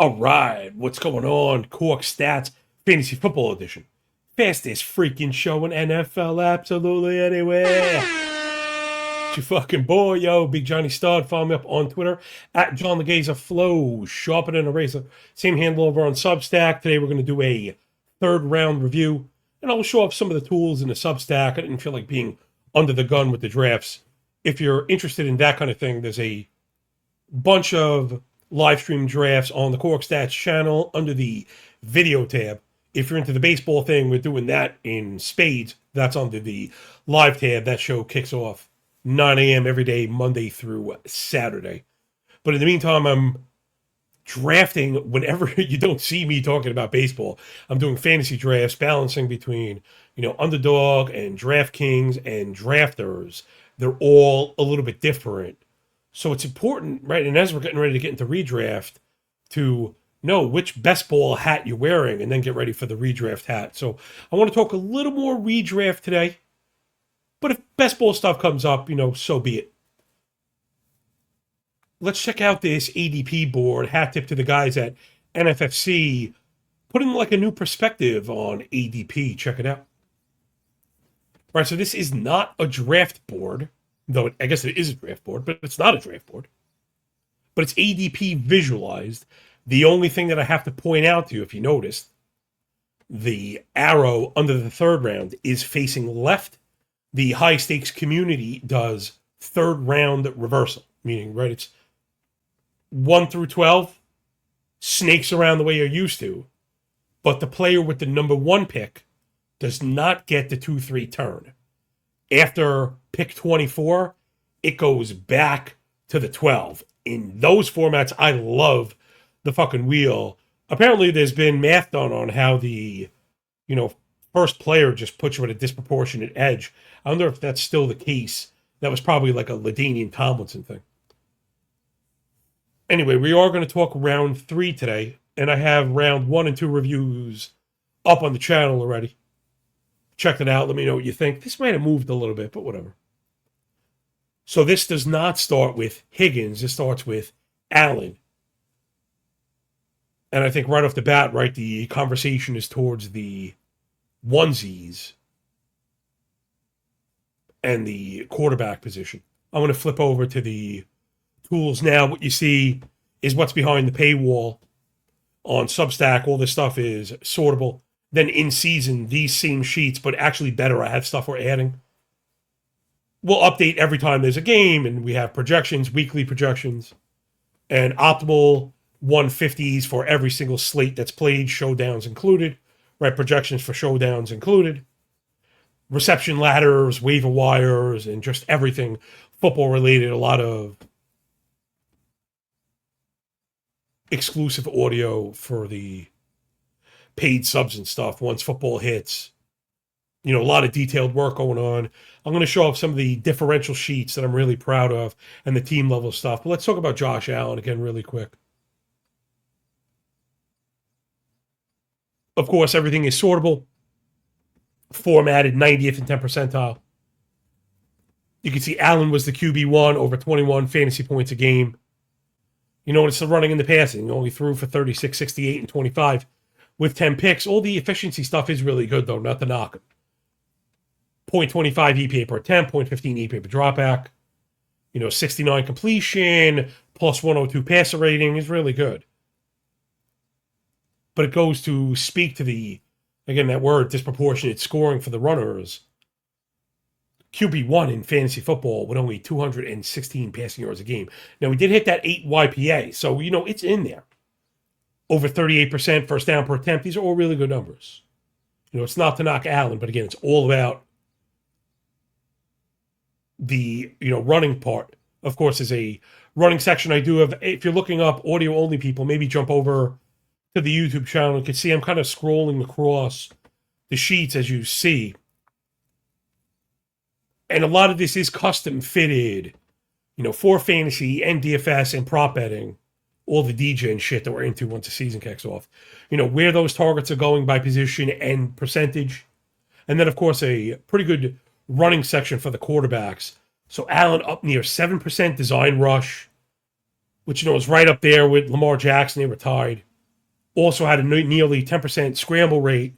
All right, what's going on? Corked Stats Fantasy Football Edition. Fastest freaking show in NFL, absolutely anywhere. It's your fucking boy, yo, Big Johnny Stud. Follow me up on Twitter at John Legaza Flow, sharper than a razor. Same handle over on Substack. Today we're going to do a third round review, and I'll show off some of the tools in the Substack. I didn't feel like being under the gun with the drafts. If you're interested in that kind of thing, there's a bunch of live stream drafts on the Corked Stats channel under the video tab. If you're into the baseball thing, we're doing that in spades. That's under the live tab. That show kicks off 9 a.m. every day, Monday through Saturday. But in the meantime, I'm drafting whenever you don't see me talking about baseball. I'm doing fantasy drafts, balancing between, Underdog and DraftKings and drafters. They're all a little bit different. So it's important, right? And as we're getting ready to get into redraft, to know which best ball hat you're wearing and then get ready for the redraft hat. So I want to talk a little more redraft today. But if best ball stuff comes up, so be it. Let's check out this ADP board. Hat tip to the guys at NFFC, putting like a new perspective on ADP. Check it out. All right, so this is not a draft board, though I guess it is a draft board, but it's not a draft board. But it's ADP visualized. The only thing that I have to point out to you, if you noticed, the arrow under the third round is facing left. The high stakes community does third round reversal, meaning, right, it's 1 through 12, snakes around the way you're used to, but the player with the number one pick does not get the 2-3 turn. After pick 24, it goes back to the 12. In those formats, I love the fucking wheel. Apparently, there's been math done on how the, first player just puts you at a disproportionate edge. I wonder if that's still the case. That was probably like a LaDainian Tomlinson thing. Anyway, we are going to talk round 3 today, and I have round 1 and 2 reviews up on the channel already. Check it out. Let me know what you think. This might have moved a little bit, but whatever. So this does not start with Higgins. This starts with Allen. And I think right off the bat, right, the conversation is towards the onesies and the quarterback position. I'm going to flip over to the tools now. What you see is what's behind the paywall on Substack. All this stuff is sortable. Then in season, these same sheets, but actually better. I have stuff we're adding. We'll update every time there's a game, and we have projections, weekly projections, and optimal 150s for every single slate that's played, showdowns included, right? Projections for showdowns included, reception ladders, waiver wires, and just everything football related. A lot of exclusive audio for the paid subs and stuff once football hits. A lot of detailed work going on. I'm going to show off some of the differential sheets that I'm really proud of and the team level stuff. But let's talk about Josh Allen again really quick. Of course, everything is sortable, formatted 90th and 10th percentile. You can see Allen was the QB1, over 21 fantasy points a game. It's the running and the passing. He only threw for 36, 68, and 25 with 10 picks. All the efficiency stuff is really good, though, not to knock him. 0.25 EPA per attempt, 0.15 EPA per dropback. 69 completion, plus 102 passer rating is really good. But it goes to speak to that word, disproportionate scoring for the runners. QB1 in fantasy football with only 216 passing yards a game. Now, we did hit that 8 YPA, so, it's in there. Over 38% first down per attempt. These are all really good numbers. It's not to knock Allen, but again, it's all about the, running part. Of course, there's a running section I do have. If you're looking up audio-only people, maybe jump over to the YouTube channel. You can see I'm kind of scrolling across the sheets as you see. And a lot of this is custom fitted, for fantasy and DFS and prop betting, all the DJ and shit that we're into once the season kicks off. Where those targets are going by position and percentage. And then, of course, a pretty good running section for the quarterbacks. So Allen up near 7% design rush, which, is right up there with Lamar Jackson. They were tied. Also had a nearly 10% scramble rate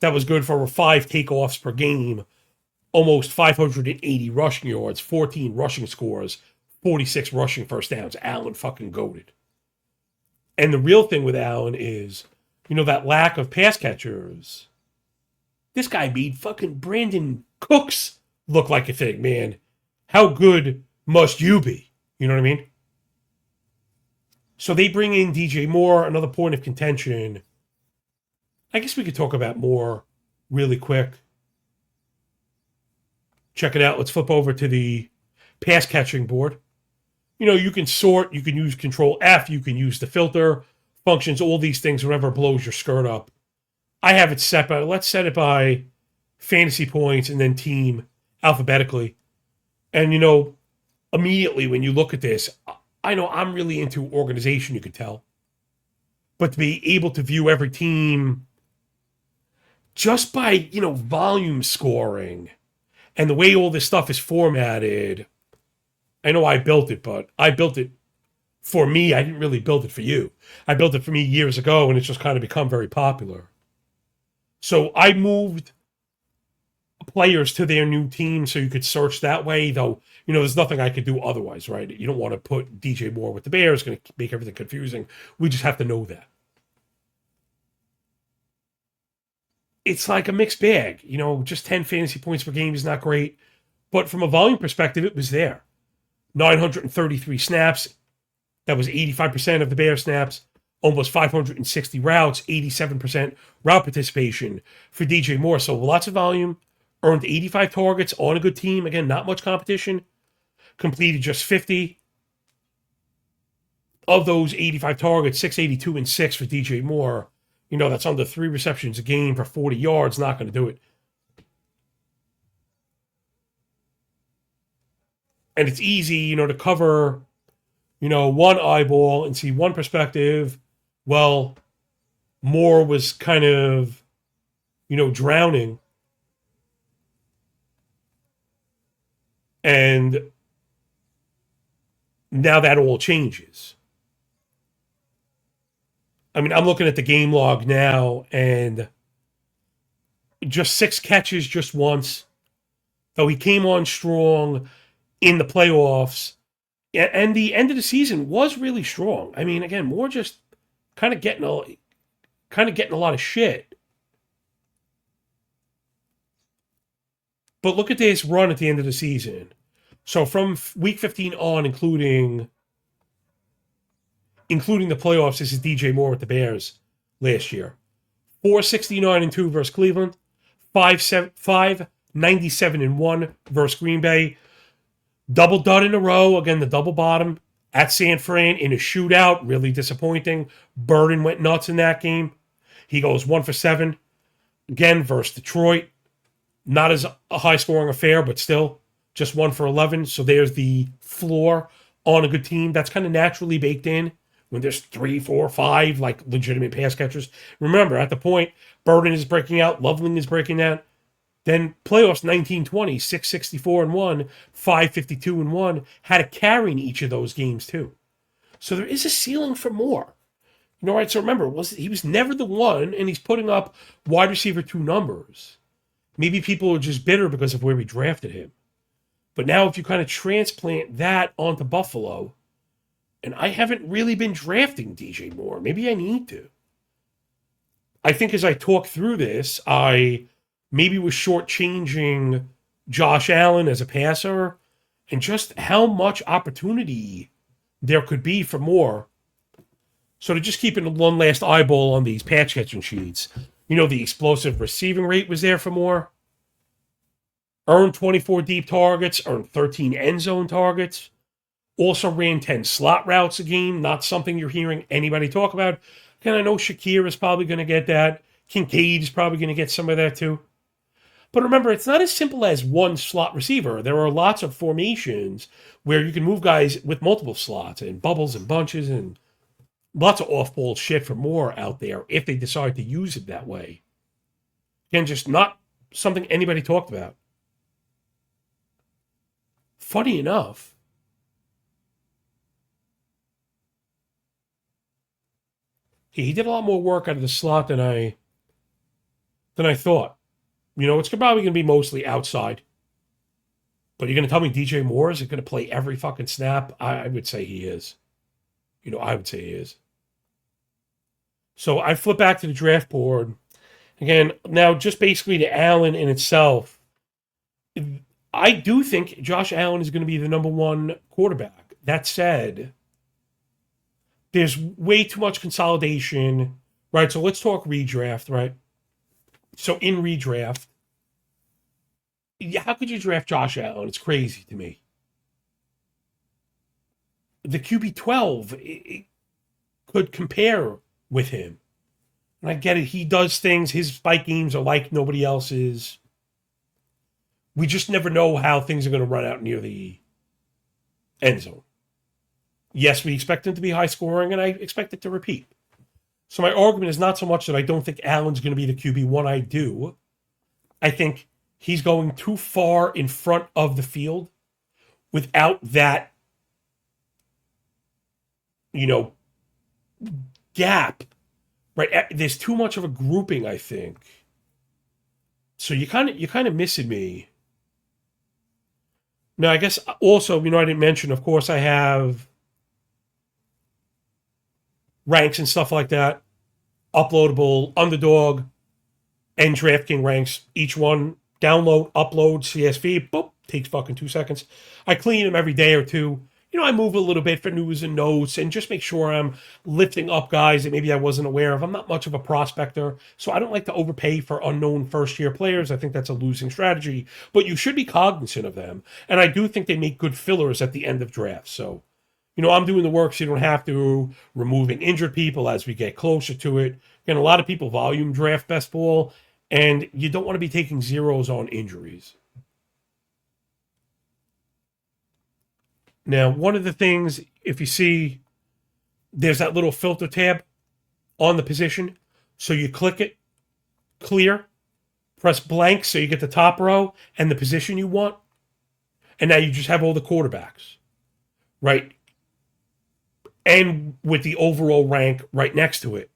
that was good for 5 takeoffs per game, almost 580 rushing yards, 14 rushing scores, 46 rushing first downs. Allen fucking goated. And the real thing with Allen is, that lack of pass catchers. This guy made fucking Brandon Cooks look like a thing, man. How good must you be? You know what I mean? So they bring in DJ Moore, another point of contention. I guess we could talk about Moore really quick. Check it out. Let's flip over to the pass catching board. You can sort, you can use Control F, you can use the filter functions, all these things, whatever blows your skirt up. I have it set by, let's set it by fantasy points and then team alphabetically. And, immediately when you look at this, I know I'm really into organization, you could tell. But to be able to view every team just by, volume scoring and the way all this stuff is formatted, I know I built it, but I built it for me. I didn't really build it for you. I built it for me years ago, and it's just kind of become very popular. So I moved players to their new team so you could search that way, though, there's nothing I could do otherwise, right? You don't want to put DJ Moore with the Bears. It's going to make everything confusing. We just have to know that. It's like a mixed bag. Just 10 fantasy points per game is not great. But from a volume perspective, it was there. 933 snaps. That was 85% of the Bears snaps. Almost 560 routes, 87% route participation for DJ Moore. So lots of volume. Earned 85 targets on a good team. Again, not much competition. Completed just 50. Of those 85 targets, 682 and 6 for DJ Moore. That's under 3 receptions a game for 40 yards. Not going to do it. And it's easy, to cover, one eyeball and see one perspective. Well, Moore was kind of, drowning. And now that all changes. I mean, I'm looking at the game log now, and just 6 catches just once. Though he came on strong in the playoffs. And the end of the season was really strong. I mean, again, Moore just kind of getting a lot of shit. But look at this run at the end of the season. So from week 15 on, including the playoffs, this is DJ Moore with the Bears last year. 469-2 versus Cleveland, 597-1 versus Green Bay. Double dud in a row, again, the double bottom at San Fran in a shootout, really disappointing. Burden went nuts in that game. He goes 1 for 7, again, versus Detroit. Not as a high-scoring affair, but still, just 1 for 11. So there's the floor on a good team. That's kind of naturally baked in when there's 3, 4, 5, like, legitimate pass catchers. Remember, at the point, Burden is breaking out, Loveland is breaking out. Then playoffs 19-20, 664-1, 552-1, had a carry in each of those games too. So there is a ceiling for Moore. Right? So remember, he was never the one, and he's putting up wide receiver 2 numbers. Maybe people are just bitter because of where we drafted him. But now if you kind of transplant that onto Buffalo, and I haven't really been drafting DJ Moore, maybe I need to. I think as I talk through this, I maybe was shortchanging Josh Allen as a passer and just how much opportunity there could be for Moore. So to just keep it one last eyeball on these patch catching sheets, the explosive receiving rate was there for Moore. Earned 24 deep targets, earned 13 end zone targets. Also ran 10 slot routes a game, not something you're hearing anybody talk about. Again, I know Shakir is probably going to get that. Kincaid is probably going to get some of that too. But remember, it's not as simple as one slot receiver. There are lots of formations where you can move guys with multiple slots and bubbles and bunches and lots of off-ball shit for Moore out there if they decide to use it that way. Again, just not something anybody talked about. Funny enough, He did a lot more work out of the slot than I thought. It's probably going to be mostly outside. But you're going to tell me DJ Moore is going to play every fucking snap? I would say he is. I would say he is. So I flip back to the draft board. Again, now just basically to Allen in itself. I do think Josh Allen is going to be the number one quarterback. That said, there's way too much consolidation, right? So let's talk redraft, right? So in redraft, how could you draft Josh Allen? It's crazy to me. The QB 12 it could compare with him. And I get it. He does things. His spike games are like nobody else's. We just never know how things are going to run out near the end zone. Yes, we expect him to be high scoring, and I expect it to repeat. So my argument is not so much that I don't think Allen's going to be the QB1. I do. I think he's going too far in front of the field without that, gap. Right? There's too much of a grouping, I think. So you're kind of missing me. Now, I guess also, I didn't mention, of course, I have ranks and stuff like that. Uploadable, Underdog, and DraftKings ranks. Each one, download, upload, CSV, boop, takes fucking 2 seconds. I clean them every day or two. I move a little bit for news and notes and just make sure I'm lifting up guys that maybe I wasn't aware of. I'm not much of a prospector, so I don't like to overpay for unknown first-year players. I think that's a losing strategy, but you should be cognizant of them. And I do think they make good fillers at the end of drafts. So, I'm doing the work so you don't have to, removing injured people as we get closer to it. Again, a lot of people volume draft best ball, and you don't want to be taking zeros on injuries. Now, one of the things, if you see, there's that little filter tab on the position. So you click it, clear, press blank so you get the top row and the position you want. And now you just have all the quarterbacks, right? And with the overall rank right next to it.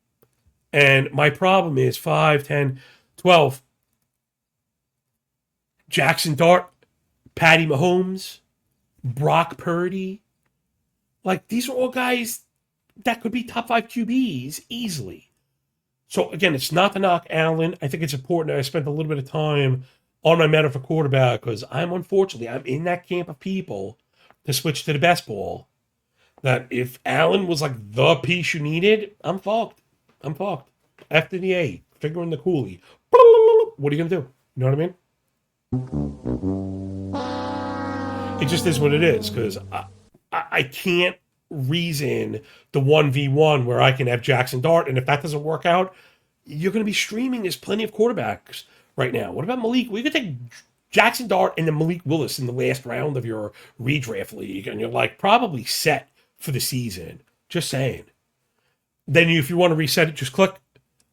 And my problem is 5, 10, 12. Jackson Dart, Patty Mahomes, Brock Purdy. Like, these are all guys that could be top 5 QBs easily. So, again, it's not to knock Allen. I think it's important. I spent a little bit of time on my meta for quarterback because I'm in that camp of people to switch to the best ball. That if Allen was like the piece you needed, I'm fucked. After the A, figuring the coolie. What are you going to do? You know what I mean? It just is what it is, because I can't reason the 1v1 where I can have Jackson Dart, and if that doesn't work out, you're going to be streaming. There's plenty of quarterbacks right now. What about Malik? We could take Jackson Dart and then Malik Willis in the last round of your redraft league, and you're probably set for the season. Just saying. Then if you want to reset it, just click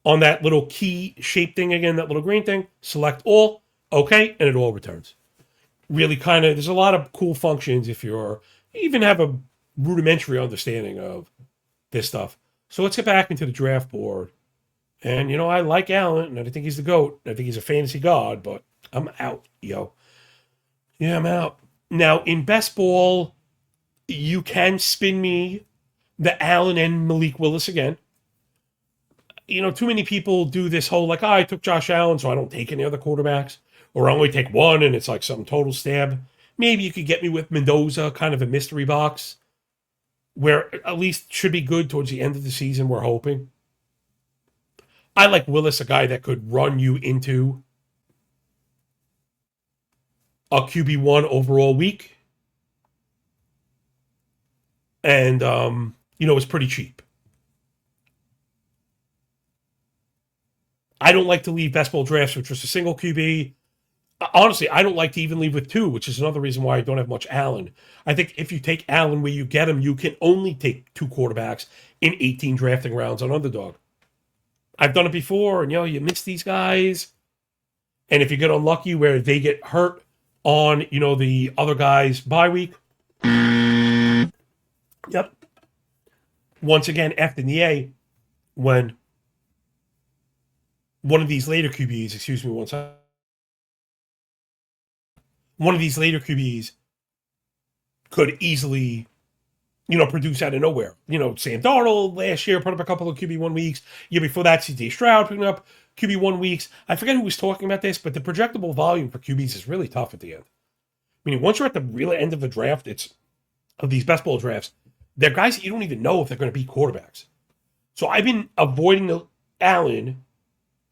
on that little key shape thing again, that little green thing, select all, okay, and it all returns. Really there's a lot of cool functions if you even have a rudimentary understanding of this stuff. So let's get back into the draft board. And, I like Allen, and I think he's the GOAT. I think he's a fantasy god, but I'm out, yo. Yeah, I'm out. Now, in best ball, you can spin me the Allen and Malik Willis again. Too many people do this whole, I took Josh Allen, so I don't take any other quarterbacks. Or I only take one, and it's like some total stab. Maybe you could get me with Mendoza, kind of a mystery box, where at least should be good towards the end of the season, we're hoping. I like Willis, a guy that could run you into a QB1 overall week. And, it's pretty cheap. I don't like to leave best ball drafts with just a single QB. Honestly, I don't like to even leave with 2, which is another reason why I don't have much Allen. I think if you take Allen where you get him, you can only take 2 quarterbacks in 18 drafting rounds on Underdog. I've done it before, and you miss these guys. And if you get unlucky where they get hurt on, the other guy's bye week. Yep. Once again, after the A, when one of these later QBs, excuse me one second, one of these later QBs could easily, produce out of nowhere. Sam Darnold last year put up a couple of QB1 weeks. Year before that, CJ Stroud putting up QB1 weeks. I forget who was talking about this, but the projectable volume for QBs is really tough at the end. Meaning, once you're at the real end of the draft, of these best ball drafts, they're guys that you don't even know if they're going to be quarterbacks. So I've been avoiding Allen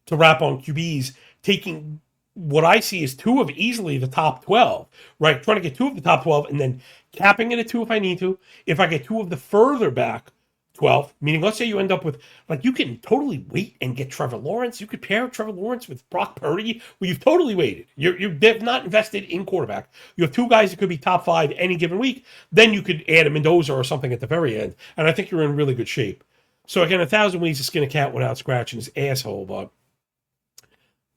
to wrap on QBs, taking what I see is two of easily the top 12, right? Trying to get two of the top 12 and then capping it at two if I need to. If I get two of the further back 12, meaning let's say you end up with, you can totally wait and get Trevor Lawrence. You could pair Trevor Lawrence with Brock Purdy. Well, you've totally waited. They've not invested in quarterback. You have two guys that could be top 5 any given week. Then you could add a Mendoza or something at the very end. And I think you're in really good shape. So again, 1,000 ways to skin a cat without scratching his asshole, but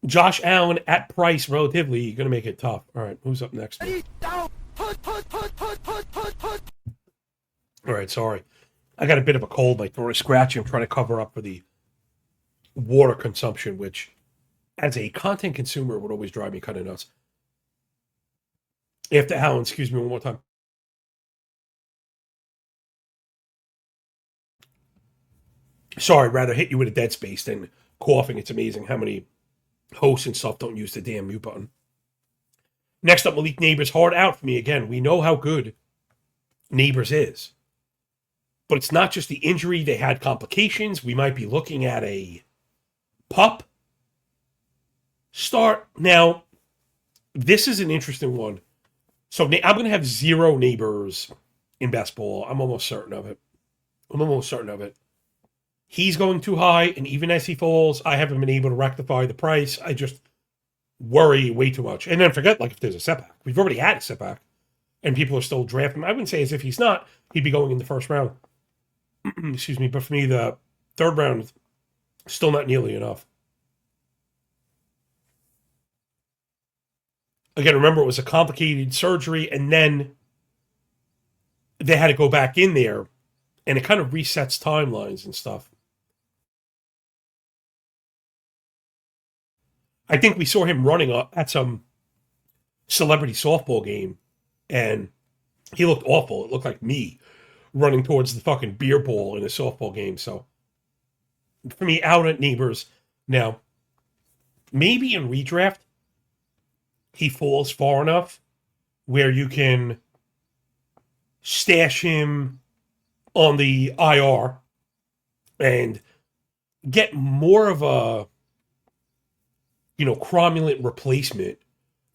Josh Allen at price relatively going to make it tough. All right, who's up next? All right, sorry. I got a bit of a cold. My throat is scratchy. I'm trying to cover up for the water consumption, which as a content consumer would always drive me kind of nuts. After Allen, excuse me one more time. Sorry, rather hit you with a dead space than coughing. It's amazing how many hosts and stuff don't use the damn mute button. Next up, Malik Neighbors, hard out for me again. We know how good Neighbors is. But it's not just the injury. They had complications. We might be looking at a pup start. Now, this is an interesting one. So I'm going to have 0 Neighbors in best ball. I'm almost certain of it. He's going too high, and even as he falls, I haven't been able to rectify the price. I just worry way too much. And then forget, if there's a setback. We've already had a setback, and people are still drafting him. I wouldn't say as if he's not. He'd be going in the first round. Excuse me. But for me, the third round, still not nearly enough. Again, remember, it was a complicated surgery, and then they had to go back in there, and it kind of resets timelines and stuff. I think we saw him running at some celebrity softball game, and he looked awful. It looked like me running towards the fucking beer bowl in a softball game. So, for me, out at Neighbors. Now, maybe in redraft, he falls far enough where you can stash him on the IR and get more of a cromulent replacement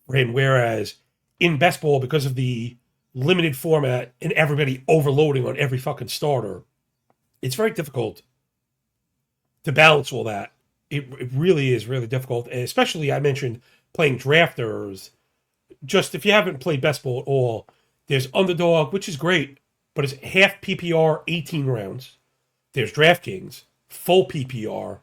for him, whereas in best ball, because of the limited format and everybody overloading on every fucking starter, it's very difficult to balance all that. It really is really difficult, and especially I mentioned playing drafters. Just if you haven't played best ball at all, there's Underdog, which is great, but it's half PPR, 18 rounds. There's DraftKings, full PPR,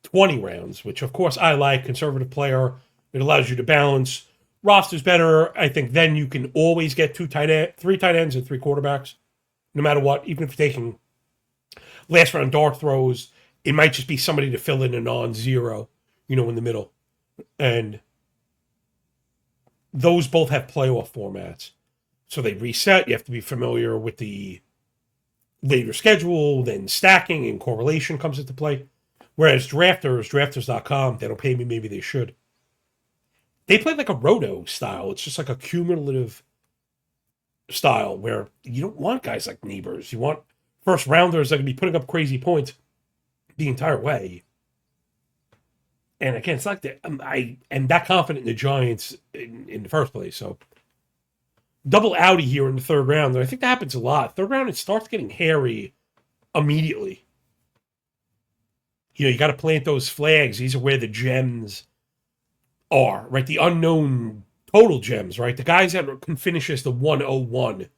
20 rounds, which of course I like. Conservative player. It allows you to balance rosters better. I think then you can always get 3 tight ends and 3 quarterbacks, no matter what. Even if you're taking last round dart throws, it might just be somebody to fill in a non-zero, in the middle. And those both have playoff formats. So they reset. You have to be familiar with the later schedule. Then stacking and correlation comes into play. Whereas drafters.com, they don't pay me, maybe they should. They play like a roto style. It's just like a cumulative style where you don't want guys like Neighbors. You want first rounders that can be putting up crazy points the entire way. And again, it's like that. I am that confident in the Giants in the first place. So double Audi here in the third round. And I think that happens a lot. Third round, it starts getting hairy immediately. You got to plant those flags. These are where the gems are, right? The unknown total gems, right? The guys that can finish as the 101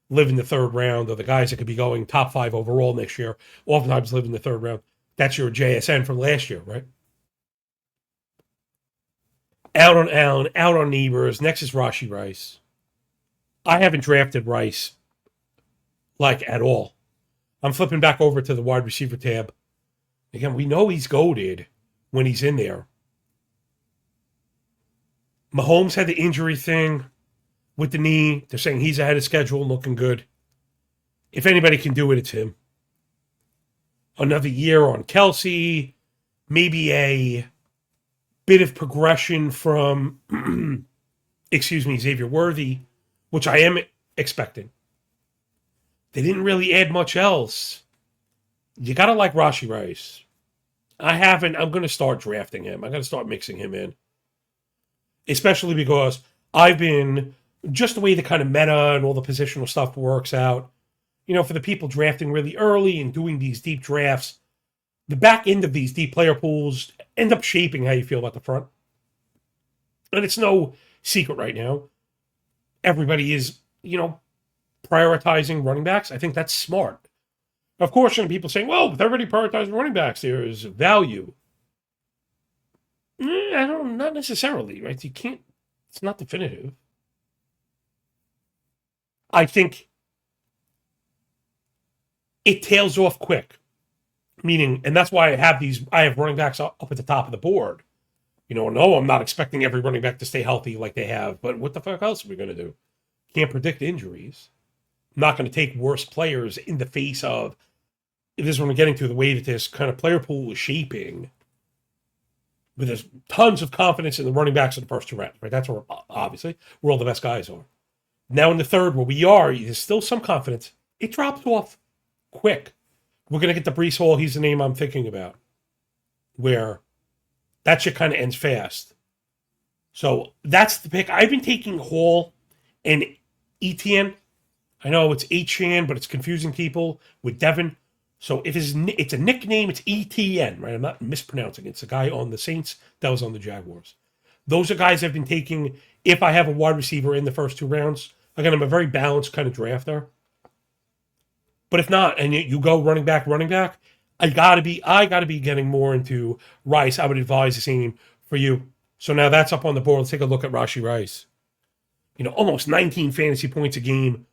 live in the third round, or the guys that could be going top 5 overall next year oftentimes live in the third round. That's your JSN from last year, right? Out on Allen, out on Neighbors. Next is Rashee Rice. I haven't drafted Rice at all. I'm flipping back over to the wide receiver tab. Again, we know he's goated when he's in there. Mahomes had the injury thing with the knee. They're saying he's ahead of schedule and looking good. If anybody can do it, it's him. Another year on Kelsey. Maybe a bit of progression from, Xavier Worthy, which I am expecting. They didn't really add much else. You got to like Rashee Rice. I haven't. I'm going to start drafting him. I'm going to start mixing him in. Especially because I've been, just the way the kind of meta and all the positional stuff works out, for the people drafting really early and doing these deep drafts, the back end of these deep player pools end up shaping how you feel about the front. And it's no secret right now. Everybody is, prioritizing running backs. I think that's smart. Of course, people saying, well, if everybody prioritizing running backs, there is value. Not necessarily, right? You can't, it's not definitive. I think it tails off quick. Meaning, and that's why I have running backs up at the top of the board. No, I'm not expecting every running back to stay healthy like they have, but what the fuck else are we going to do? Can't predict injuries. I'm not going to take worse players in the face of, this is what I'm getting to, the way that this kind of player pool is shaping. But there's tons of confidence in the running backs in the first two rounds, right? That's where, obviously, where all the best guys are. Now in the third, where we are, there's still some confidence. It drops off quick. We're going to get the Breece Hall. He's the name I'm thinking about. Where that shit kind of ends fast. So that's the pick. I've been taking Hall and Etienne. I know it's H-Chan, but it's confusing people with Devin. So if it's a nickname, it's Etienne, right? I'm not mispronouncing it. It's a guy on the Saints that was on the Jaguars. Those are guys I've been taking if I have a wide receiver in the first two rounds. Again, I'm a very balanced kind of drafter. But if not, and you go running back, I gotta be getting more into Rice. I would advise the same for you. So now that's up on the board. Let's take a look at Rashee Rice. Almost 19 fantasy points a game.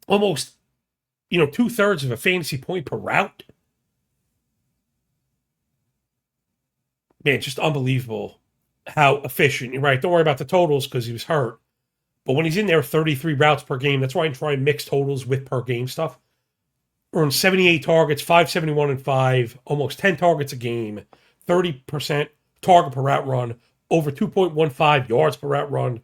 Almost, 2/3 of a fantasy point per route. Man, just unbelievable how efficient. You're right. Don't worry about the totals because he was hurt. But when he's in there, 33 routes per game. That's why I try and mix totals with per game stuff. Earned 78 targets, 571 and 5, almost 10 targets a game, 30% target per route run, over 2.15 yards per route run.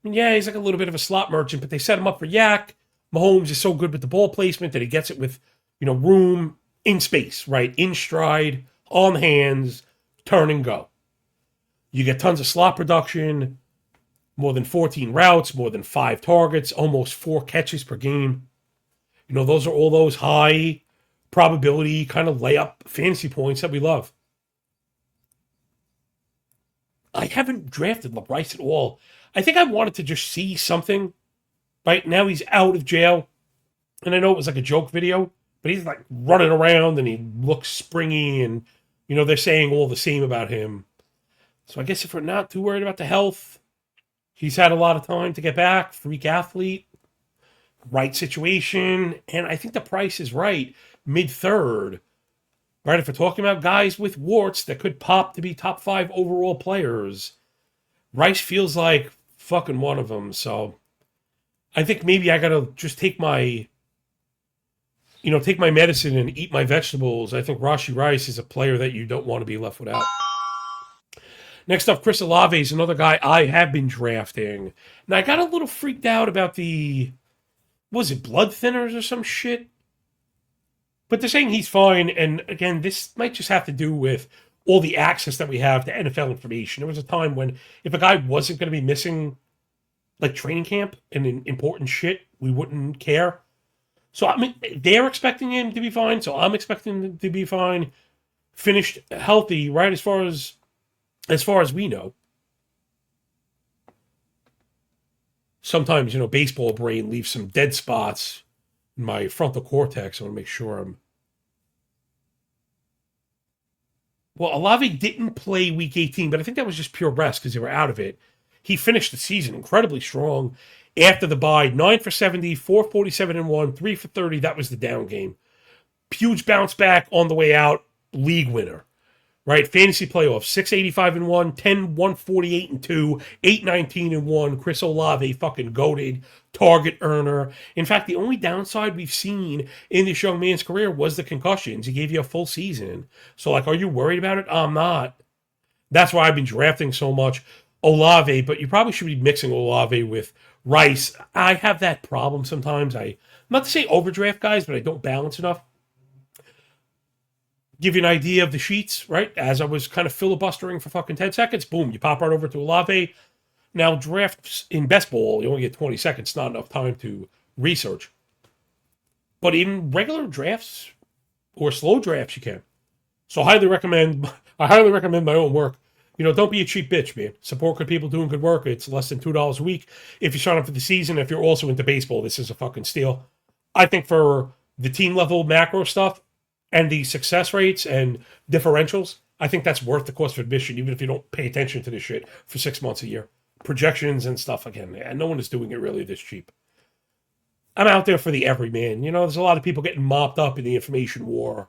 Yeah, he's like a little bit of a slot merchant, but they set him up for yak. Mahomes is so good with the ball placement that he gets it with, room in space, right? In stride, on hands, turn and go. You get tons of slot production, more than 14 routes, more than 5 targets, almost 4 catches per game. Those are all those high probability kind of layup fantasy points that we love. I haven't drafted Rice at all. I think I wanted to just see something. Right now he's out of jail. And I know it was like a joke video, but he's like running around and he looks springy and, they're saying all the same about him. So I guess if we're not too worried about the health, he's had a lot of time to get back, freak athlete, right situation. And I think the price is right, mid-third. Right, if we're talking about guys with warts that could pop to be top 5 overall players, Rice feels like fucking one of them. So I think maybe I gotta just take my medicine and eat my vegetables. I think Rashee Rice is a player that you don't want to be left without. Next up, Chris Olave is another guy I have been drafting. And I got a little freaked out about blood thinners or some shit? But they're saying he's fine. And again, this might just have to do with all the access that we have to NFL information. There was a time when if a guy wasn't going to be missing like training camp and important shit, we wouldn't care. So I mean, they're expecting him to be fine. So I'm expecting him to be fine. Finished healthy, right? As far as we know. Sometimes, baseball brain leaves some dead spots in my frontal cortex. I want to make sure I'm. Well, Olave didn't play week 18, but I think that was just pure rest because they were out of it. He finished the season incredibly strong after the bye. 9 for 70, 447 and 1, 3 for 30. That was the down game. huge bounce back on the way out, league winner. Right, fantasy playoffs, 685-1, 10-148-2, 819-1. Chris Olave, fucking goated target earner. In fact, the only downside we've seen in this young man's career was the concussions. He gave you a full season. So, like, are you worried about it? I'm not. That's why I've been drafting so much Olave, but you probably should be mixing Olave with Rice. I have that problem sometimes. Not to say overdraft guys, but I don't balance enough. Give you an idea of the sheets, right? As I was kind of filibustering for fucking 10 seconds, boom, you pop right over to Olave. Now, drafts in best ball, you only get 20 seconds, not enough time to research. But in regular drafts or slow drafts, you can. So I highly recommend my own work. Don't be a cheap bitch, man. Support good people doing good work. It's less than $2 a week. If you sign up for the season, if you're also into baseball, this is a fucking steal. I think for the team level macro stuff, and the success rates and differentials, I think that's worth the cost of admission, even if you don't pay attention to this shit for 6 months a year. Projections and stuff, again, and no one is doing it really this cheap. I'm out there for the everyman. There's a lot of people getting mopped up in the information war.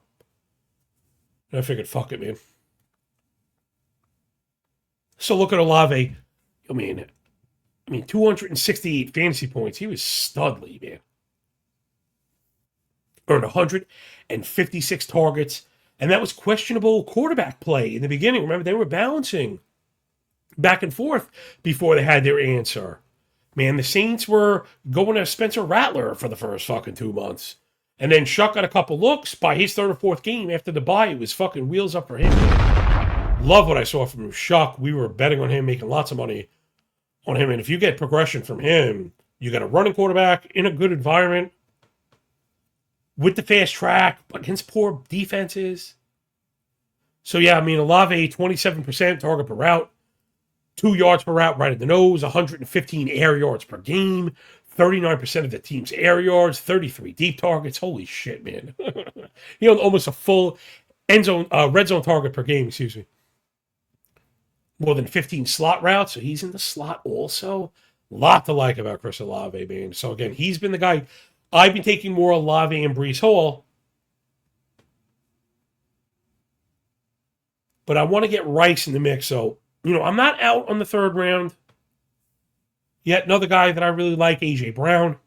And I figured, fuck it, man. So look at Olave. I mean, 268 fantasy points. He was studly, man. Earned 156 targets, and that was questionable quarterback play in the beginning. Remember, they were balancing back and forth before they had their answer. Man, the Saints were going to Spencer Rattler for the first fucking 2 months. And then Shuck got a couple looks. By his third or fourth game after the bye, it was fucking wheels up for him. Love what I saw from Shuck. We were betting on him, making lots of money on him. And if you get progression from him, you got a running quarterback in a good environment, with the fast track, against poor defenses. So, yeah, Olave, 27% target per route, 2 yards per route right at the nose, 115 air yards per game, 39% of the team's air yards, 33 deep targets. Holy shit, man. Almost a full red zone target per game, excuse me. More than 15 slot routes, so he's in the slot also. A lot to like about Chris Olave, man. So, again, he's been the guy. I've been taking more Olave and Breece Hall, but I want to get Rice in the mix. So, I'm not out on the third round. Yet another guy that I really like, A.J. Brown.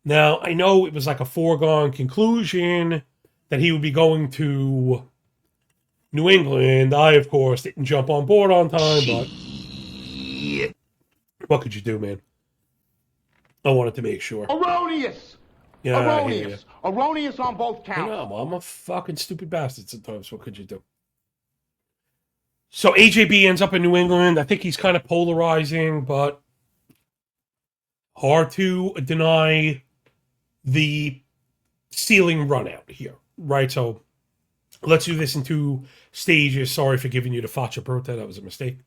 Now, I know it was like a foregone conclusion that he would be going to New England. I, of course, didn't jump on board on time, but what could you do, man? I wanted to make sure. Erroneous! Yeah, Erroneous! Erroneous on both counts. No, I'm a fucking stupid bastard sometimes. What could you do? So AJB ends up in New England. I think he's kind of polarizing, but hard to deny the ceiling run out here, right? So let's do this in 2 stages. Sorry for giving you the Facha Berta. That was a mistake.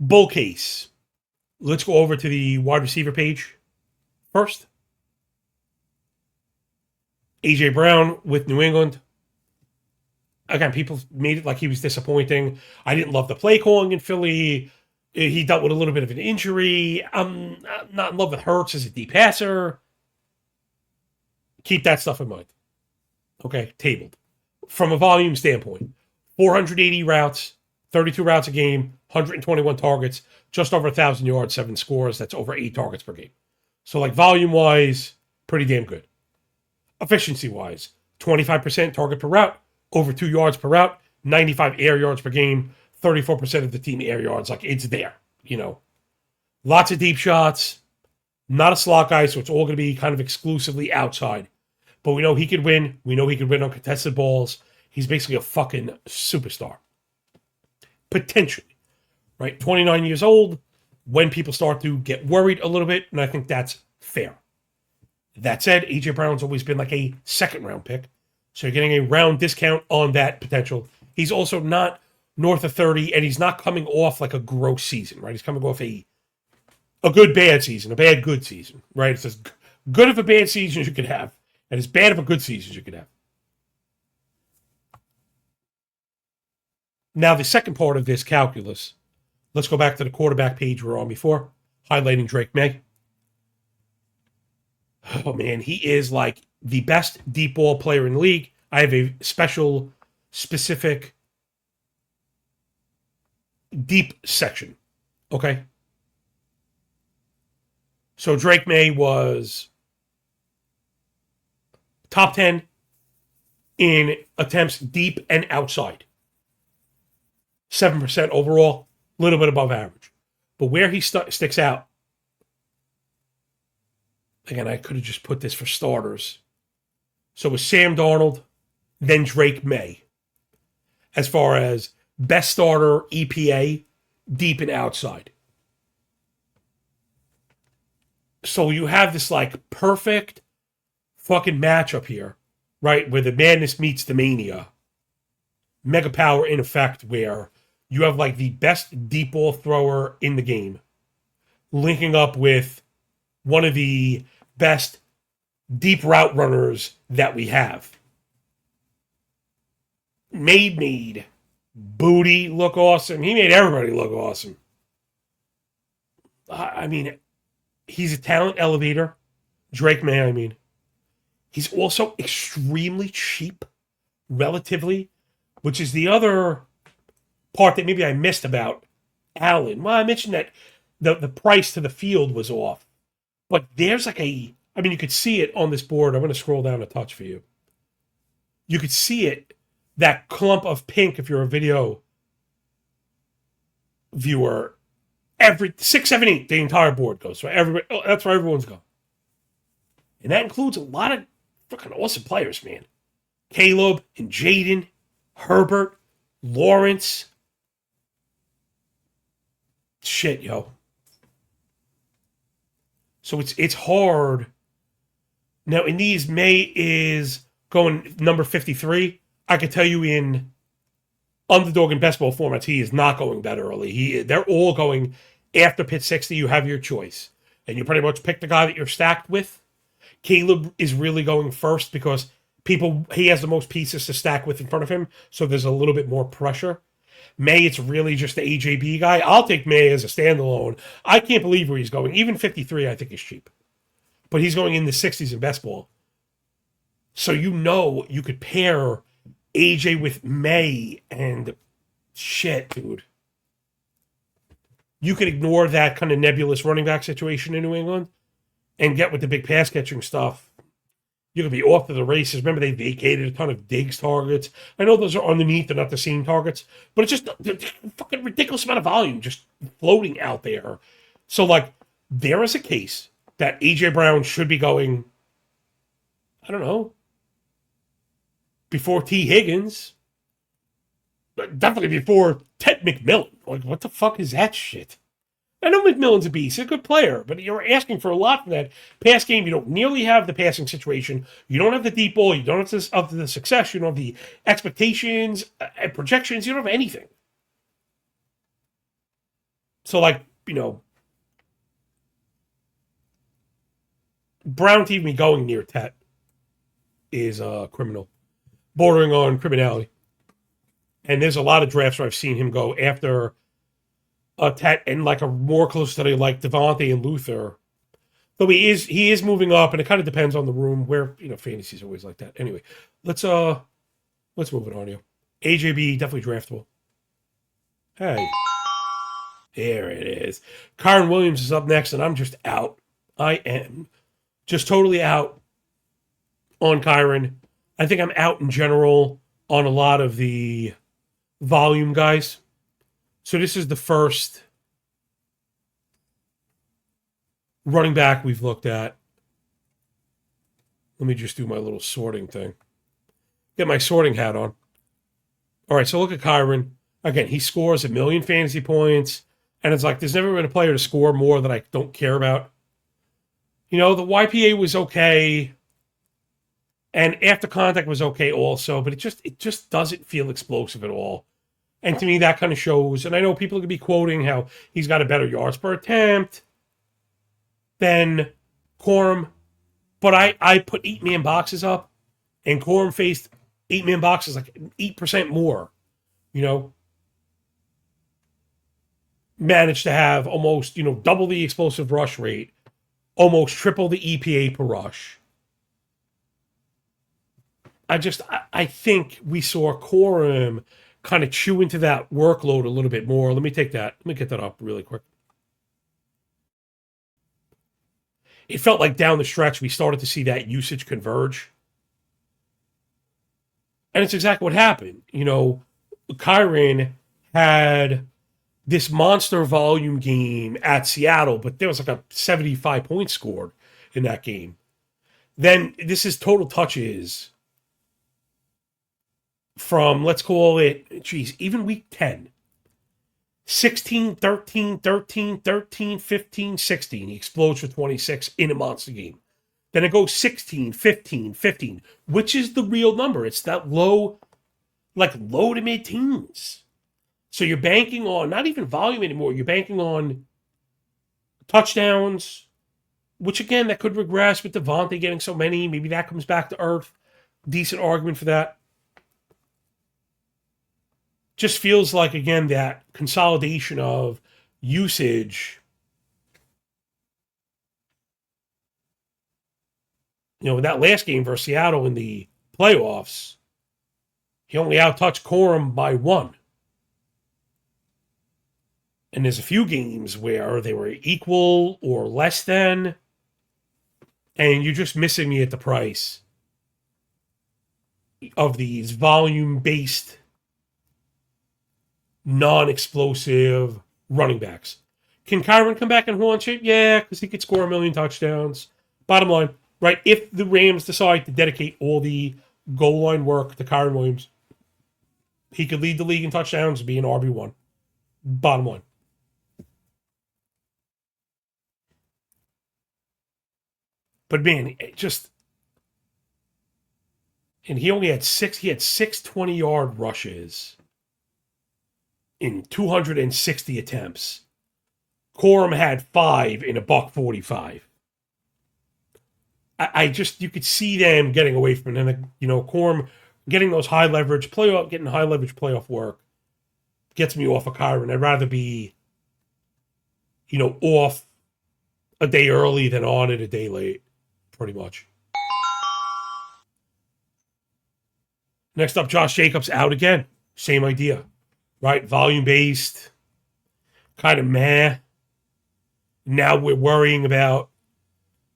Bull case. Let's go over to the wide receiver page first. A.J. Brown with New England. Again, people made it like he was disappointing. I didn't love the play calling in Philly. He dealt with a little bit of an injury. I'm not in love with Hurts as a deep passer. Keep that stuff in mind. Okay, tabled. From a volume standpoint, 480 routes, 32 routes a game, 121 targets, just over 1,000 yards, 7 scores. That's over 8 targets per game. So, like, volume-wise, pretty damn good. Efficiency-wise, 25% target per route, over 2 yards per route, 95 air yards per game, 34% of the team air yards. Like, it's there, Lots of deep shots. Not a slot guy, so it's all going to be kind of exclusively outside. But we know he could win. We know he could win on contested balls. He's basically a fucking superstar. Potentially. Right? 29 years old, when people start to get worried a little bit, and I think that's fair. That said, A.J. Brown's always been like a second-round pick, so you're getting a round discount on that potential. He's also not north of 30, and he's not coming off like a gross season, right? He's coming off a good bad season, a bad good season, right? It's as good of a bad season as you could have, and as bad of a good season as you could have. Now, the second part of this calculus, let's go back to the quarterback page we were on before, highlighting Drake May. Oh man, he is like the best deep ball player in the league. I have a specific deep section. Okay. So Drake May was top 10 in attempts deep and outside. 7% overall, a little bit above average. But where he sticks out, again, I could have just put this for starters. So it was Sam Darnold, then Drake May. As far as best starter EPA, deep and outside. So you have this like perfect fucking matchup here, right? Where the madness meets the mania. Mega power in effect, where you have like the best deep ball thrower in the game linking up with one of the best deep route runners that we have. Made Booty look awesome. He made everybody look awesome. I mean, he's a talent elevator. Drake May, I mean. He's also extremely cheap, relatively, which is the other part that maybe I missed about Allen. Well, I mentioned that the price to the field was off. But there's like you could see it on this board. I'm going to scroll down a touch for you. You could see it, that clump of pink, if you're a video viewer, every 6, 7, 8, the entire board goes. So that's where everyone's going. And that includes a lot of fucking awesome players, man. Caleb and Jaden, Herbert, Lawrence. Shit, yo. So it's hard. Now, in these, May is going number 53. I could tell you in underdog and best ball formats, he is not going that early. They're all going after pit 60. You have your choice. And you pretty much pick the guy that you're stacked with. Caleb is really going first because he has the most pieces to stack with in front of him. So there's a little bit more pressure. May, it's really just the AJB guy. I'll take May as a standalone. I can't believe where he's going. Even 53, I think, is cheap. But he's going in the 60s in best ball. So you could pair AJ with May and shit, dude. You could ignore that kind of nebulous running back situation in New England and get with the big pass catching stuff. You could be off to the races. Remember, they vacated a ton of Diggs targets. I know those are underneath, they're not the same targets, but it's just a fucking ridiculous amount of volume just floating out there. So, like, there is a case that A.J. Brown should be going, I don't know, before T. Higgins. Definitely before Ted McMillan. Like, what the fuck is that shit? I know McMillan's a beast. He's a good player, but you're asking for a lot from that pass game. You don't nearly have the passing situation. You don't have the deep ball. You don't have the success. You don't have the expectations and projections. You don't have anything. So, like, Brown to even going near Tet is criminal, bordering on criminality. And there's a lot of drafts where I've seen him go after Tet and like a more close study like Devontae and Luther. Though he is moving up, and it kind of depends on the room where fantasy's always like that. Anyway, let's move it on you. AJB definitely draftable. Hey, there it is. Kyron Williams is up next, and I'm just out. I am just totally out on Kyron. I think I'm out in general on a lot of the volume guys. So this is the first running back we've looked at. Let me just do my little sorting thing. Get my sorting hat on. All right, so look at Kyron. Again, he scores 1 million fantasy points, and it's like there's never been a player to score more that I don't care about. The YPA was okay, and after contact was okay also, but it just doesn't feel explosive at all. And to me, that kind of shows, and I know people could be quoting how he's got a better yards per attempt than Corum, but I put 8-man boxes up, and Corum faced 8-man boxes like 8% more, Managed to have almost, double the explosive rush rate almost triple the EPA per rush. I think we saw Corum kind of chew into that workload a little bit more. Let me get that up really quick. It felt like down the stretch we started to see that usage converge. And it's exactly what happened. Kyron had this monster volume game at Seattle, but there was like a 75 point scored in that game. Then this is total touches from, let's call it, even week 10. 16, 13, 13, 13, 15, 16. He explodes for 26 in a monster game. Then it goes 16, 15, 15, which is the real number. It's that low to mid teens. So you're banking on not even volume anymore. You're banking on touchdowns, which again, that could regress with Devontae getting so many. Maybe that comes back to earth. Decent argument for that. Just feels like, again, that consolidation of usage. In that last game versus Seattle in the playoffs, he only outtouched Corum by 1. And there's a few games where they were equal or less than, and you're just missing me at the price of these volume-based, non-explosive running backs. Can Kyron come back and haunt you? Yeah, because he could score 1 million touchdowns. Bottom line, right, if the Rams decide to dedicate all the goal line work to Kyron Williams, he could lead the league in touchdowns and be an RB1. Bottom line. But man, and he only had six 20-yard rushes in 260 attempts. Corum had 5 in $145. You could see them getting away from it. And, Corum getting those high leverage playoff work gets me off of Kyron. I'd rather be, off a day early than on it a day late, pretty much. Next up, Josh Jacobs out again. Same idea, right? Volume-based, kind of meh. Now we're worrying about,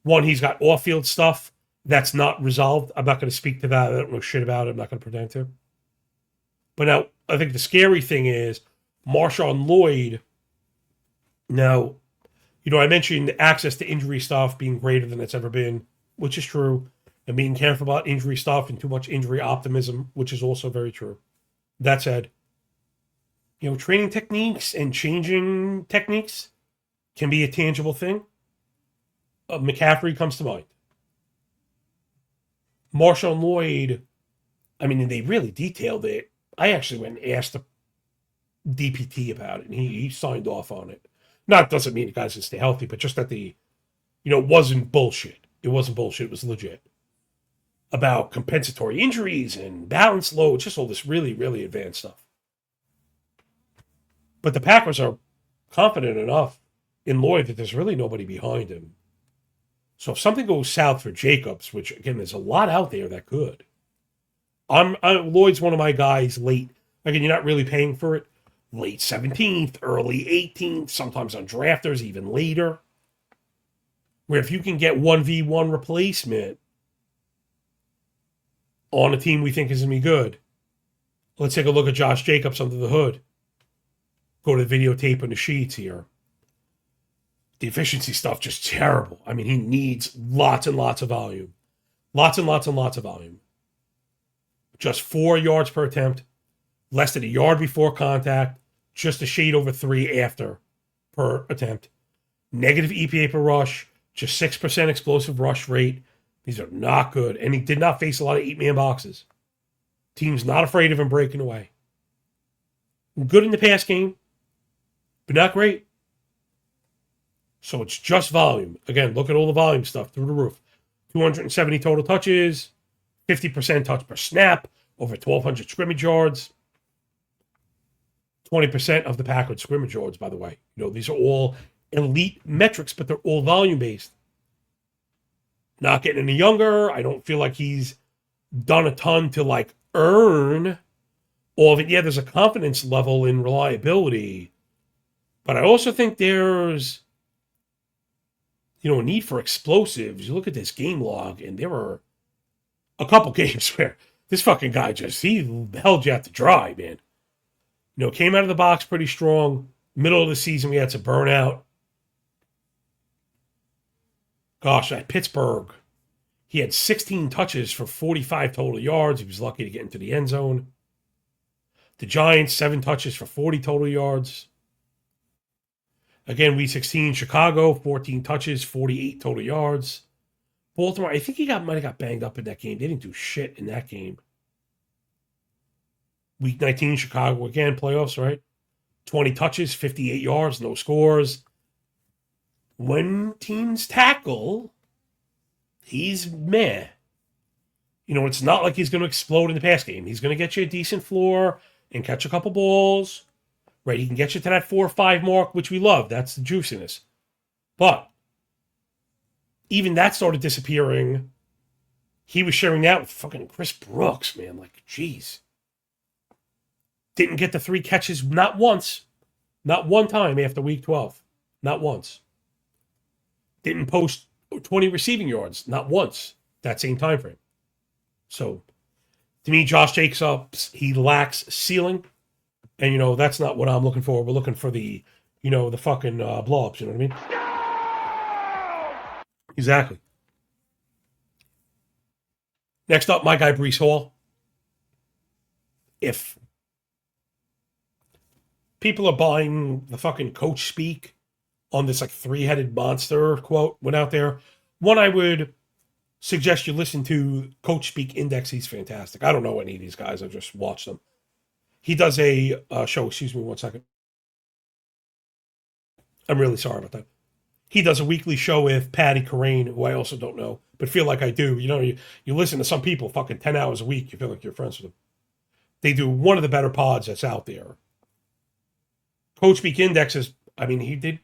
one, he's got off-field stuff that's not resolved. I'm not going to speak to that. I don't know shit about it. I'm not going to pretend to. But now, I think the scary thing is Marshawn Lloyd. Now, I mentioned access to injury stuff being greater than it's ever been, which is true, and being careful about injury stuff and too much injury optimism, which is also very true. That said, training techniques and changing techniques can be a tangible thing. McCaffrey comes to mind. Marshawn Lloyd, they really detailed it. I actually went and asked the DPT about it, and he signed off on it. Not doesn't mean the guys can stay healthy, but just that it wasn't bullshit. It wasn't bullshit. It was legit. About compensatory injuries and balance load, just all this really, really advanced stuff. But the Packers are confident enough in Lloyd that there's really nobody behind him. So if something goes south for Jacobs, which, again, there's a lot out there that could. Lloyd's one of my guys late. Again, you're not really paying for it. Late 17th, early 18th, sometimes on drafters, even later. Where if you can get 1v1 replacement on a team we think is going to be good. Let's take a look at Josh Jacobs under the hood. Go to the videotape and the sheets here. The efficiency stuff just terrible. He needs lots and lots of volume. Lots and lots and lots of volume. Just 4 yards per attempt. Less than a yard before contact. Just a shade over 3 after per attempt. Negative EPA per rush. Just 6% explosive rush rate. These are not good. And he did not face a lot of 8-man boxes. Team's not afraid of him breaking away. Good in the pass game, but not great. So it's just volume. Again, look at all the volume stuff through the roof. 270 total touches, 50% touch per snap, over 1,200 scrimmage yards. 20% of the Packers scrimmage yards, by the way. These are all elite metrics, but they're all volume-based. Not getting any younger. I don't feel like he's done a ton to like earn all of it. Yeah, there's a confidence level in reliability, but I also think there's, a need for explosives. You look at this game log, and there were a couple games where this fucking guy he held you out to dry, man. Came out of the box pretty strong. Middle of the season, we had some burnout. Gosh, at Pittsburgh, he had 16 touches for 45 total yards. He was lucky to get into the end zone. The Giants, 7 touches for 40 total yards. Again, week 16, Chicago, 14 touches, 48 total yards. Baltimore, I think he might have got banged up in that game. They didn't do shit in that game. Week 19, Chicago, again, playoffs, right? 20 touches, 58 yards, no scores. When teams tackle, he's meh. It's not like he's going to explode in the pass game. He's going to get you a decent floor and catch a couple balls. Right, he can get you to that 4 or 5 mark, which we love. That's the juiciness. But even that started disappearing. He was sharing that with fucking Chris Brooks, man. Like, jeez. Didn't get the 3 catches, not once. Not one time after week 12. Not once. Didn't post 20 receiving yards, not once, that same time frame. So, to me, Josh Jacobs, he lacks ceiling. And, that's not what I'm looking for. We're looking for the, the fucking blow-ups, you know what I mean? No! Exactly. Next up, my guy, Breece Hall. If people are buying the fucking coach speak on this, like, 3-headed monster quote went out there, one, I would suggest you listen to Coach Speak Index. He's fantastic. I don't know any of these guys. I just watched them. He does a show. Excuse me 1 second. I'm really sorry about that. He does a weekly show with Patty Corrane, who I also don't know, but feel like I do. You listen to some people fucking 10 hours a week. You feel like you're friends with them. They do one of the better pods that's out there. Coach Speak Index is,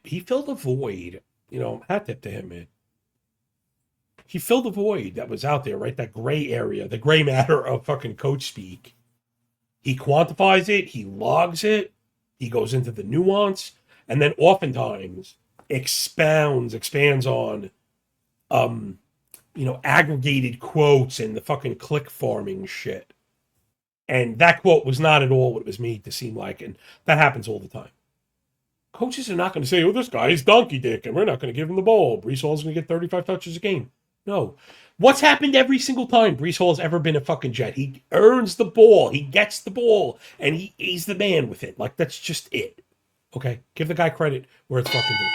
he filled a void. Hat tip to him, man. He filled a void that was out there, right? That gray area, the gray matter of fucking Coach Speak. He quantifies it, he logs it, he goes into the nuance, and then oftentimes expands on, aggregated quotes and the fucking click farming shit. And that quote was not at all what it was made to seem like, and that happens all the time. Coaches are not going to say, this guy is donkey dick, and we're not going to give him the ball. Breece Hall's going to get 35 touches a game. No. What's happened every single time Breece Hall has ever been a fucking Jet? He earns the ball. He gets the ball. And he's the man with it. Like, that's just it. Okay? Give the guy credit where it's fucking due.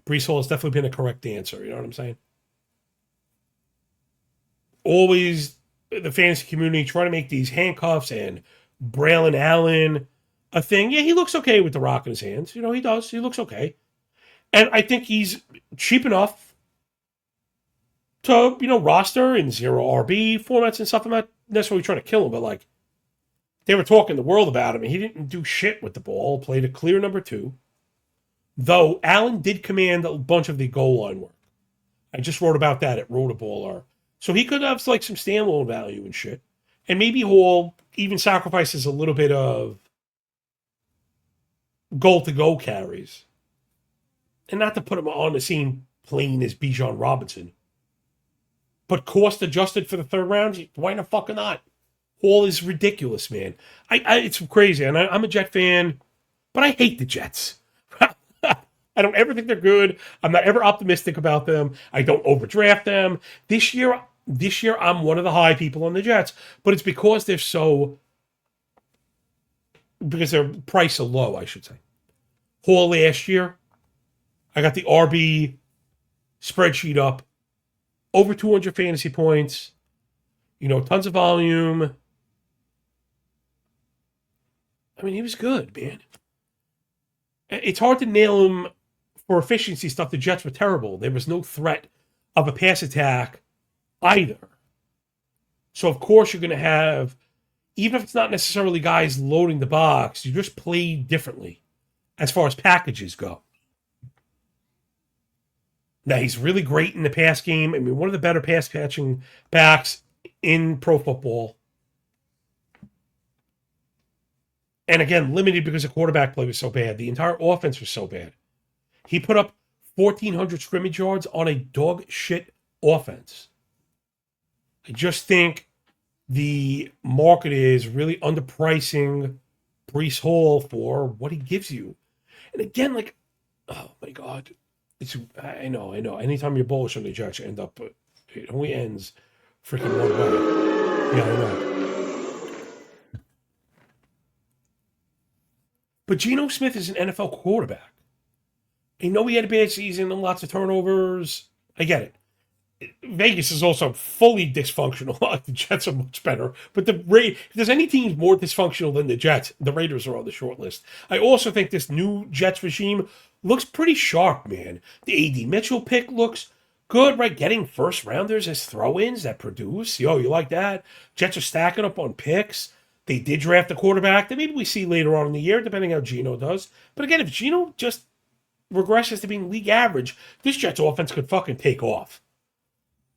Breece Hall has definitely been a correct answer. You know what I'm saying? Always, the fantasy community trying to make these handcuffs and Braylon Allen a thing. Yeah, he looks okay with the rock in his hands. He does. He looks okay. And I think he's cheap enough to, roster in 0 RB formats and stuff. I'm not necessarily trying to kill him, but, like, they were talking the world about him, and he didn't do shit with the ball. Played a clear number 2. Though Allen did command a bunch of the goal line work. I just wrote about that at Rotoballer. So he could have, like, some standalone value and shit. And maybe Hall even sacrifices a little bit of goal-to-go carries. And not to put him on the same plane as Bijan Robinson. But cost adjusted for the 3rd round, why the fuck not? Hall is ridiculous, man. It's crazy, and I'm a Jet fan, but I hate the Jets. I don't ever think they're good. I'm not ever optimistic about them. I don't overdraft them. This year I'm one of the high people on the Jets, but it's because their price are low, I should say. Hall last year, I got the RB spreadsheet up. Over 200 fantasy points, tons of volume. He was good, man. It's hard to nail him for efficiency stuff. The Jets were terrible. There was no threat of a pass attack either. So, of course, you're going to have, even if it's not necessarily guys loading the box, you just play differently as far as packages go. Now, he's really great in the pass game. I mean, one of the better pass catching backs in pro football. And again, limited because the quarterback play was so bad. The entire offense was so bad. He put up 1,400 scrimmage yards on a dog shit offense. I just think the market is really underpricing Breece Hall for what he gives you. And again, like, oh my God. I know. Anytime you're bullish on the Jets, you end up, it only ends freaking one way. Yeah, I know. But Geno Smith is an NFL quarterback. I know he had a bad season and lots of turnovers. I get it. Vegas is also fully dysfunctional. The Jets are much better. But if there's any teams more dysfunctional than the Jets, the Raiders are on the short list. I also think this new Jets regime looks pretty sharp, man. The A.D. Mitchell pick looks good, right? Getting first rounders as throw-ins that produce. Yo, you like that? Jets are stacking up on picks. They did draft a quarterback that maybe we see later on in the year, depending how Geno does. But again, if Geno just regresses to being league average, this Jets offense could fucking take off.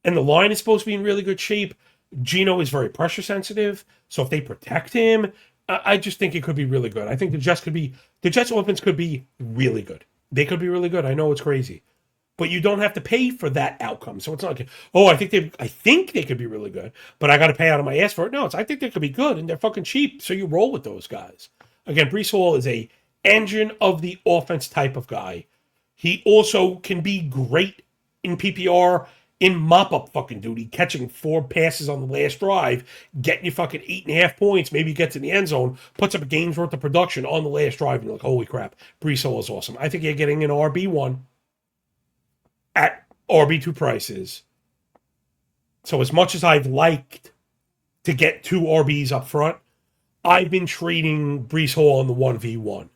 And the line is supposed to be in really good shape. Geno is very pressure sensitive. So if they protect him, I just think it could be really good. I think the Jets offense could be really good. They could be really good. I know it's crazy. But you don't have to pay for that outcome. So it's not like, oh, I think they could be really good, but I got to pay out of my ass for it. No, I think they could be good, and they're fucking cheap. So you roll with those guys. Again, Breece Hall is a engine of the offense type of guy. He also can be great in PPR in mop-up fucking duty, catching 4 passes on the last drive, getting you fucking 8.5 points, maybe gets in the end zone, puts up a game's worth of production on the last drive, and you're like, holy crap, Breece Hall is awesome. I think you're getting an RB1 at RB2 prices. So as much as I've liked to get 2 RBs up front, I've been trading Breece Hall on the 1v1.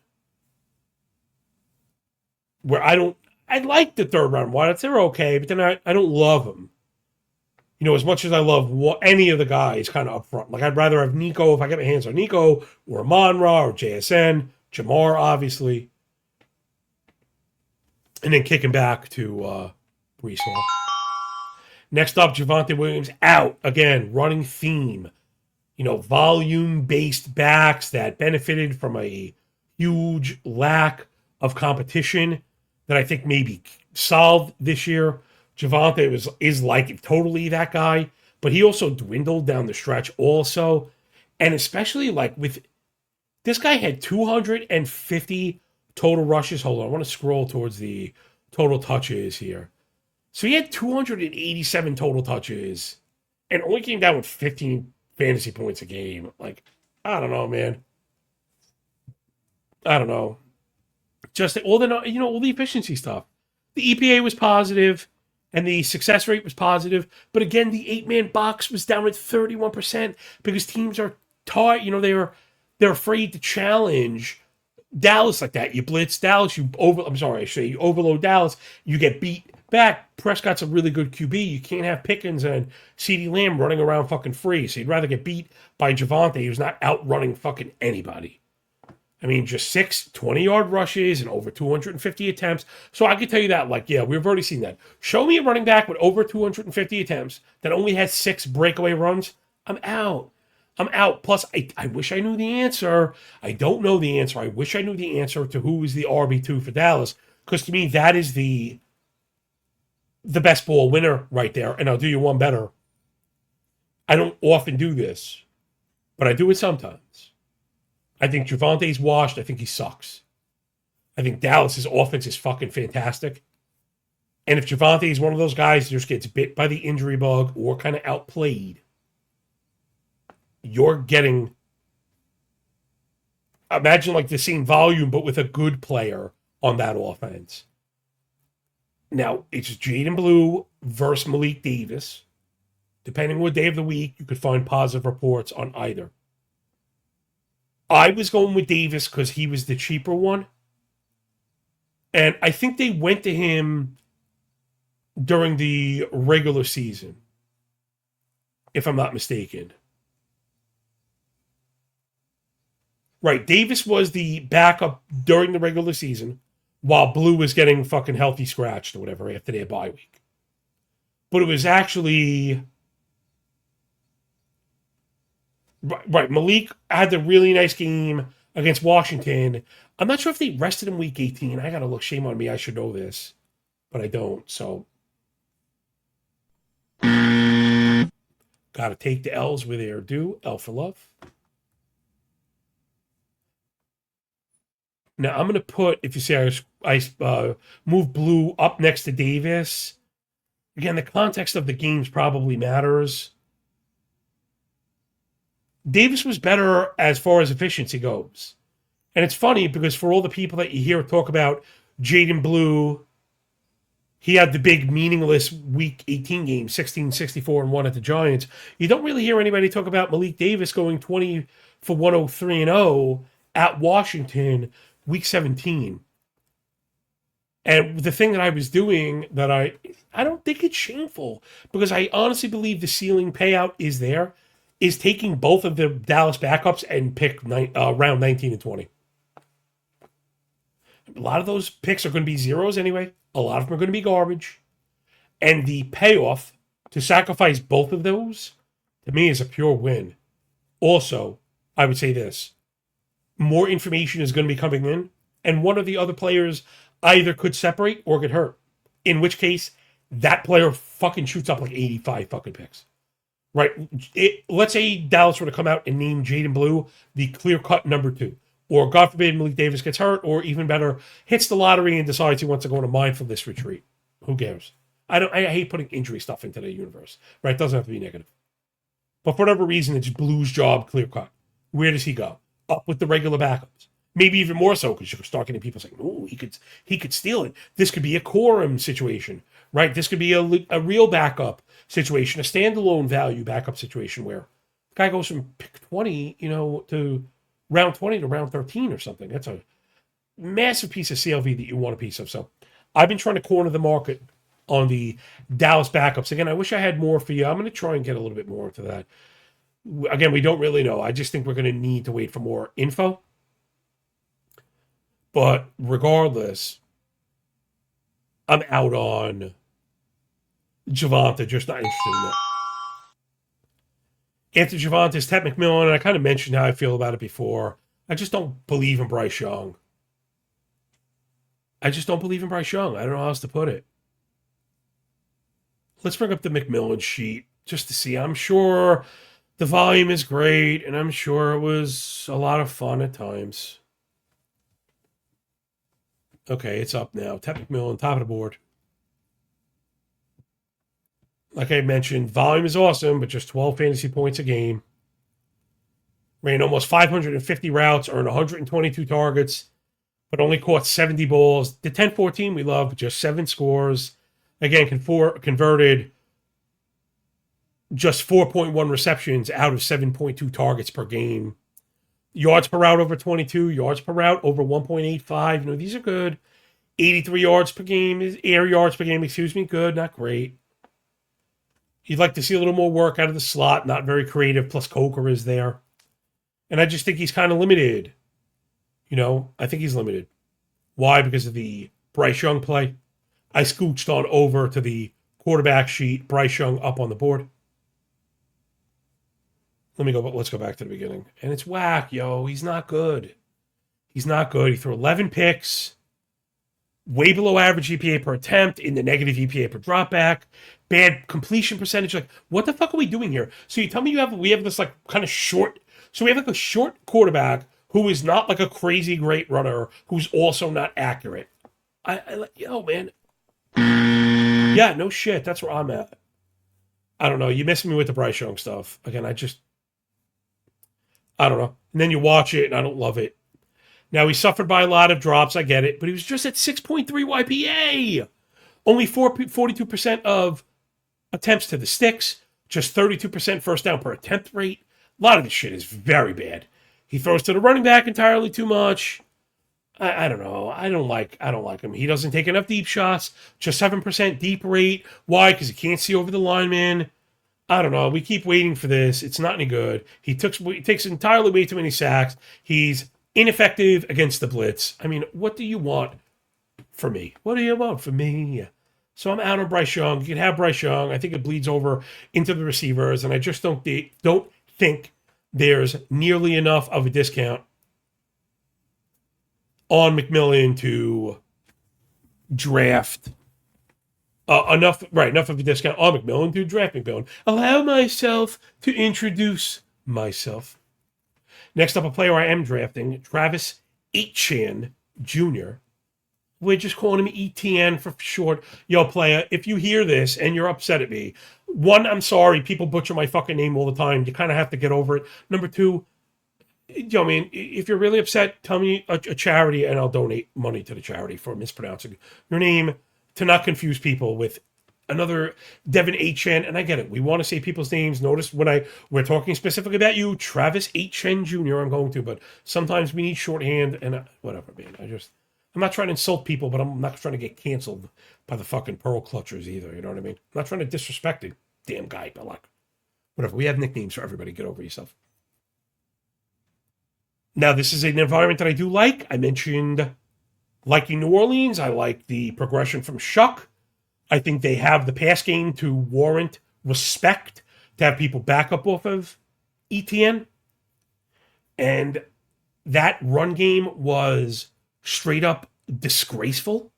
Where I like the third round wideouts. They're okay, but then I don't love them. You know, as much as I love any of the guys kind of up front. Like, I'd rather have Nico, if I get my hands on Nico, or Amon-Ra, or JSN, Jamar, obviously. And then kicking back to Breece Hall. Next up, Javonte Williams out. Again, running theme. You know, volume-based backs that benefited from a huge lack of competition that I think maybe solved this year. Javonte is like totally that guy, but he also dwindled down the stretch also. And especially like with this guy had 250 total rushes. Hold on, I want to scroll towards the total touches here. So he had 287 total touches and only came down with 15 fantasy points a game. Like, I don't know, man. I don't know. Just all the efficiency stuff. The EPA was positive and the success rate was positive. But again, the 8-man box was down at 31% because teams are tired. You know, they're afraid to challenge Dallas like that. You blitz Dallas, you overload Dallas, you get beat back. Prescott's a really good QB. You can't have Pickens and CeeDee Lamb running around fucking free. So you'd rather get beat by Javonte, who's not outrunning fucking anybody. I mean, just 6 20-yard rushes and over 250 attempts. So I can tell you that, like, yeah, we've already seen that. Show me a running back with over 250 attempts that only has 6 breakaway runs. I'm out. Plus, I wish I knew the answer. I don't know the answer. I wish I knew the answer to who is the RB2 for Dallas. Because to me, that is the best ball winner right there. And I'll do you one better. I don't often do this, but I do it sometimes. I think Javonte's washed. I think he sucks. I think Dallas's offense is fucking fantastic. And if Javonte is one of those guys that just gets bit by the injury bug or kind of outplayed, you're getting, imagine like the same volume, but with a good player on that offense. Now, it's Jaden Blue versus Malik Davis. Depending on what day of the week, you could find positive reports on either. I was going with Davis because he was the cheaper one. And I think they went to him during the regular season, if I'm not mistaken. Right, Davis was the backup during the regular season. while Blue was getting fucking healthy scratched or whatever after their bye week. But it was actually right. Malik had the really nice game against Washington. I'm not sure if they rested him week 18. I gotta look. Shame on me. I should know this, but I don't. So gotta take the L's where they're due. L for love. Now I'm gonna put, if you see I move Blue up next to Davis. Again, the context of the games probably matters. Davis was better as far as efficiency goes. And it's funny because for all the people that you hear talk about Jaden Blue, he had the big meaningless week 18 game, 16, 64, and 1 at the Giants. You don't really hear anybody talk about Malik Davis going 20 for 103 and 0 at Washington week 17. And the thing that I was doing that I don't think it's shameful because I honestly believe the ceiling payout is there, is taking both of the Dallas backups and pick round 19 and 20. A lot of those picks are going to be zeros anyway. A lot of them are going to be garbage. And the payoff to sacrifice both of those, to me, is a pure win. Also, I would say this. More information is going to be coming in, and one of the other players either could separate or get hurt. In which case, that player fucking shoots up like 85 fucking picks. Right? Let's say Dallas were to come out and name Jaden Blue the clear-cut number 2. Or, God forbid, Malik Davis gets hurt, or even better, hits the lottery and decides he wants to go on a mindfulness retreat. Who cares? I hate putting injury stuff into the universe. Right? It doesn't have to be negative. But for whatever reason, it's Blue's job clear-cut. Where does he go? Up with the regular backups. Maybe even more so, because you start getting people saying, "Oh, he could steal it." This could be a quorum situation, right? This could be a real backup situation, a standalone value backup situation where the guy goes from pick 20, to round 20 to round 13 or something. That's a massive piece of CLV that you want a piece of. So I've been trying to corner the market on the Dallas backups. Again, I wish I had more for you. I'm going to try and get a little bit more into that. Again, we don't really know. I just think we're going to need to wait for more info. But regardless, I'm out on Javonte, just not interested in that. After Javonte is Ted McMillan, and I kind of mentioned how I feel about it before. I just don't believe in Bryce Young. I don't know how else to put it. Let's bring up the McMillan sheet just to see. I'm sure the volume is great, and I'm sure it was a lot of fun at times. Okay, it's up now. Ted McMillan, top of the board. Like I mentioned, volume is awesome, but just 12 fantasy points a game. Ran almost 550 routes, earned 122 targets, but only caught 70 balls. The 10-14 we love, just 7 scores. Again, converted just 4.1 receptions out of 7.2 targets per game. Yards per route over 22, yards per route over 1.85. These are good. 83 yards per game, air yards per game, good, not great. You'd like to see a little more work out of the slot, not very creative, plus Coker is there. And I just think he's kind of limited. I think he's limited. Why? Because of the Bryce Young play. I scooched on over to the quarterback sheet, Bryce Young up on the board. Let's go back to the beginning. And it's whack, yo. He's not good. He threw 11 picks, way below average EPA per attempt, in the negative EPA per dropback, bad completion percentage. Like, what the fuck are we doing here? So you tell me we have this like kind of short. So we have like a short quarterback who is not like a crazy great runner, who's also not accurate. Man. Yeah, no shit. That's where I'm at. I don't know. You missing me with the Bryce Young stuff. Again, I don't know. And then you watch it, and I don't love it. Now, he suffered by a lot of drops. I get it. But he was just at 6.3 YPA. Only 42% of attempts to the sticks. Just 32% first down per attempt rate. A lot of this shit is very bad. He throws to the running back entirely too much. I don't know. I don't like him. He doesn't take enough deep shots. Just 7% deep rate. Why? Because he can't see over the lineman. I don't know. We keep waiting for this. It's not any good. He takes entirely way too many sacks. He's ineffective against the blitz. I mean, what do you want for me. What do you want from me? So I'm out on Bryce Young. You can have Bryce Young. I think it bleeds over into the receivers, and I just don't think there's nearly enough of a discount on McMillan to draft enough of a discount on McMillan to draft McMillan. Allow myself to introduce myself. Next up, a player I am drafting, Travis Etienne Jr. We're just calling him ETN for short. Yo, player, if you hear this and you're upset at me, one, I'm sorry. People butcher my fucking name all the time. You kind of have to get over it. Number two, I mean, if you're really upset, tell me a charity and I'll donate money to the charity for mispronouncing your name to not confuse people with another Devin H.N. And I get it. We want to say people's names. Notice when we're talking specifically about you, Travis H.N. Jr., I'm going to, but sometimes we need shorthand and whatever, man. I'm not trying to insult people, but I'm not trying to get canceled by the fucking pearl clutchers either. You know what I mean? I'm not trying to disrespect the damn guy, but like, whatever. We have nicknames for everybody. Get over yourself. Now, this is an environment that I do like. I mentioned liking New Orleans. I like the progression from Shuck. I think they have the pass game to warrant respect, to have people back up off of ETN. And that run game was straight up disgraceful.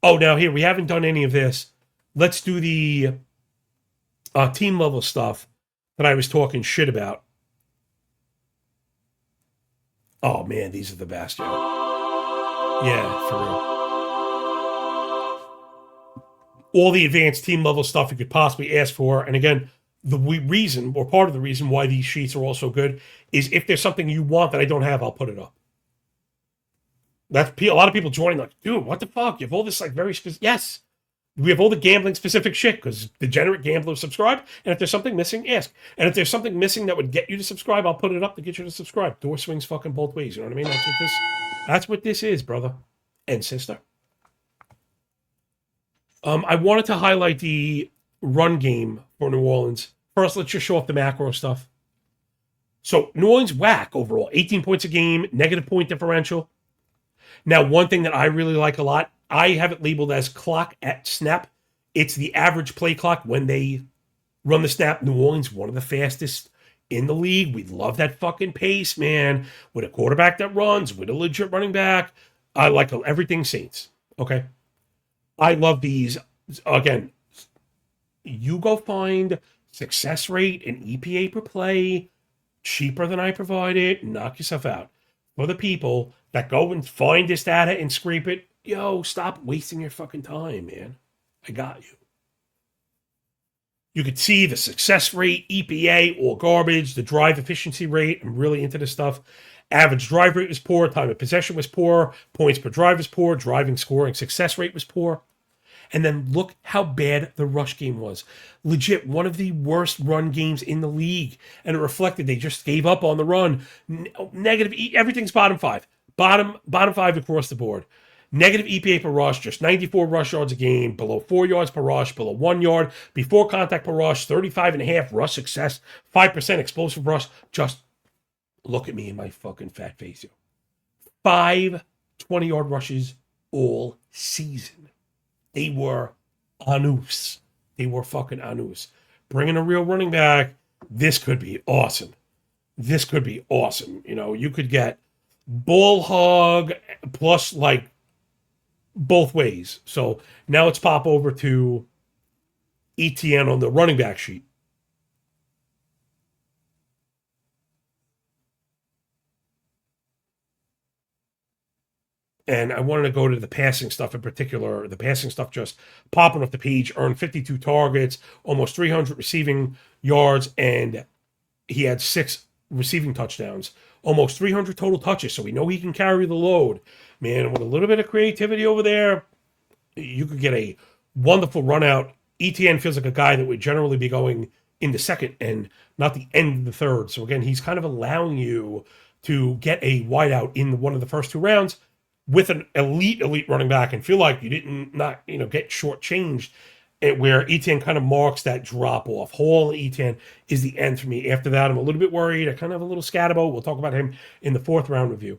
Oh, now here, we haven't done any of this. Let's do the team level stuff that I was talking shit about. Oh, man, these are the best, yo. Yeah, for real. All the advanced team level stuff you could possibly ask for. And again, the reason, or part of the reason why these sheets are all so good, is if there's something you want that I don't have, I'll put it up. That's a lot of people joining like, dude, what the fuck? You have all this like very specific. Yes, we have all the gambling specific shit because degenerate gamblers subscribe. And if there's something missing, ask. And if there's something missing that would get you to subscribe, I'll put it up to get you to subscribe. Door swings fucking both ways. You know what I mean? That's what this is, brother and sister. I wanted to highlight the run game for New Orleans. First, let's just show off the macro stuff. So New Orleans whack overall, 18 points a game, negative point differential. Now, one thing that I really like a lot, I have it labeled as clock at snap. It's the average play clock when they run the snap. New Orleans, one of the fastest in the league. We love that fucking pace, man. With a quarterback that runs, with a legit running back. I like everything Saints. Okay. I love these. Again, you go find success rate and EPA per play cheaper than I provided. Knock yourself out. For the people that go and find this data and scrape it, yo, stop wasting your fucking time, man. I got you. You could see the success rate, EPA, all garbage, the drive efficiency rate. I'm really into this stuff. Average drive rate was poor. Time of possession was poor. Points per drive was poor. Driving, scoring, success rate was poor. And then look how bad the rush game was. Legit, one of the worst run games in the league. And it reflected they just gave up on the run. Negative, everything's bottom five. Bottom five across the board. Negative EPA per rush, just 94 rush yards a game, below 4 yards per rush, below 1 yard, before contact per rush, 35.5 rush success, 5% explosive rush. Just look at me in my fucking fat face. 5 20-yard rushes all season. They were anus. They were fucking anus. Bringing a real running back, this could be awesome. This could be awesome. You know, you could get ball hog plus like both ways. So now let's pop over to ETN on the running back sheet. And I wanted to go to the passing stuff in particular. The passing stuff just popping off the page, earned 52 targets, almost 300 receiving yards, and he had 6 receiving touchdowns, almost 300 total touches. So we know he can carry the load. Man, with a little bit of creativity over there, you could get a wonderful run out. ETN feels like a guy that would generally be going in the second and not the end of the third. So again, he's kind of allowing you to get a wideout in one of the first 2 rounds with an elite running back and feel like you didn't get shortchanged, where ETN kind of marks that drop off. Hall and ETN is the end for me. After that, I'm a little bit worried. I kind of have a little scatterbo. We'll talk about him in the 4th round review.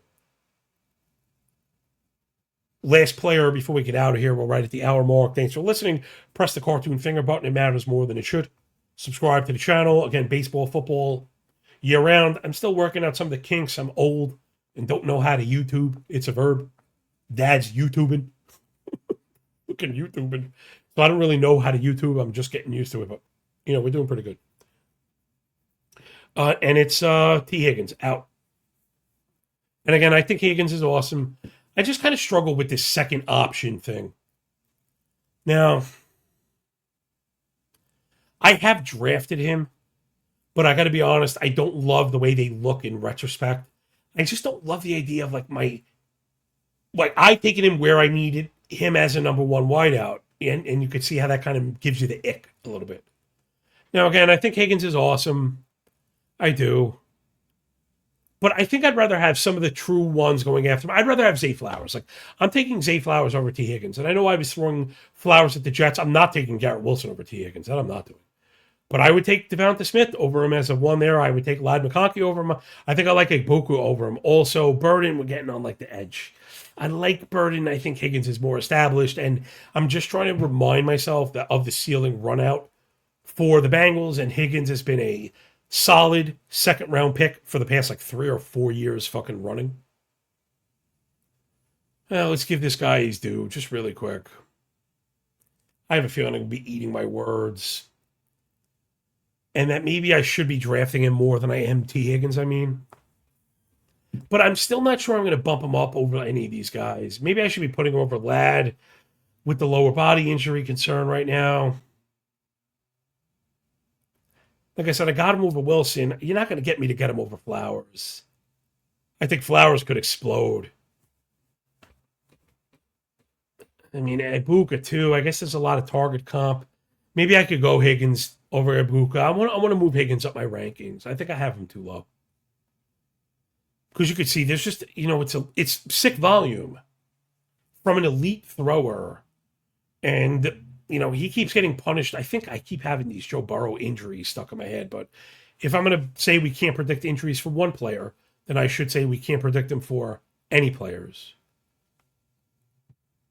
Last player before we get out of here. We're right at the hour mark. Thanks for listening. Press the cartoon finger button. It matters more than it should. Subscribe to the channel. Again, baseball, football, year round. I'm still working out some of the kinks. I'm old and don't know how to YouTube. It's a verb. Dad's YouTubing. Looking YouTubing. So I don't really know how to YouTube. I'm just getting used to it. But, we're doing pretty good. And it's T. Higgins out. And again, I think Higgins is awesome. I just kind of struggle with this second option thing. Now, I have drafted him, but I got to be honest, I don't love the way they look in retrospect. I just don't love the idea of I taken him where I needed him as a number one wideout. And you could see how that kind of gives you the ick a little bit. Now, again, I think Higgins is awesome. I do. But I think I'd rather have some of the true ones going after him. I'd rather have Zay Flowers. I'm taking Zay Flowers over T. Higgins. And I know I was throwing Flowers at the Jets. I'm not taking Garrett Wilson over T. Higgins. That I'm not doing. But I would take Devonta Smith over him as a one there. I would take Ladd McConkey over him. I think I like Igboku over him. Also, Burden, we're getting on the edge. I like Burden. I think Higgins is more established. And I'm just trying to remind myself of the ceiling run out for the Bengals. And Higgins has been a solid second round pick for the past 3 or 4 years fucking running. Well, let's give this guy his due just really quick. I have a feeling I'm going to be eating my words. And that maybe I should be drafting him more than I am T. Higgins, But I'm still not sure I'm going to bump him up over any of these guys. Maybe I should be putting him over Ladd with the lower body injury concern right now. Like I said, I got him over Wilson. You're not going to get me to get him over Flowers. I think Flowers could explode. Ibuka too. I guess there's a lot of target comp. Maybe I could go Higgins over Ibuka. I want to move Higgins up my rankings. I think I have him too low. Because you could see there's just, it's sick volume from an elite thrower. And he keeps getting punished. I think I keep having these Joe Burrow injuries stuck in my head. But if I'm going to say we can't predict injuries for one player, then I should say we can't predict them for any players.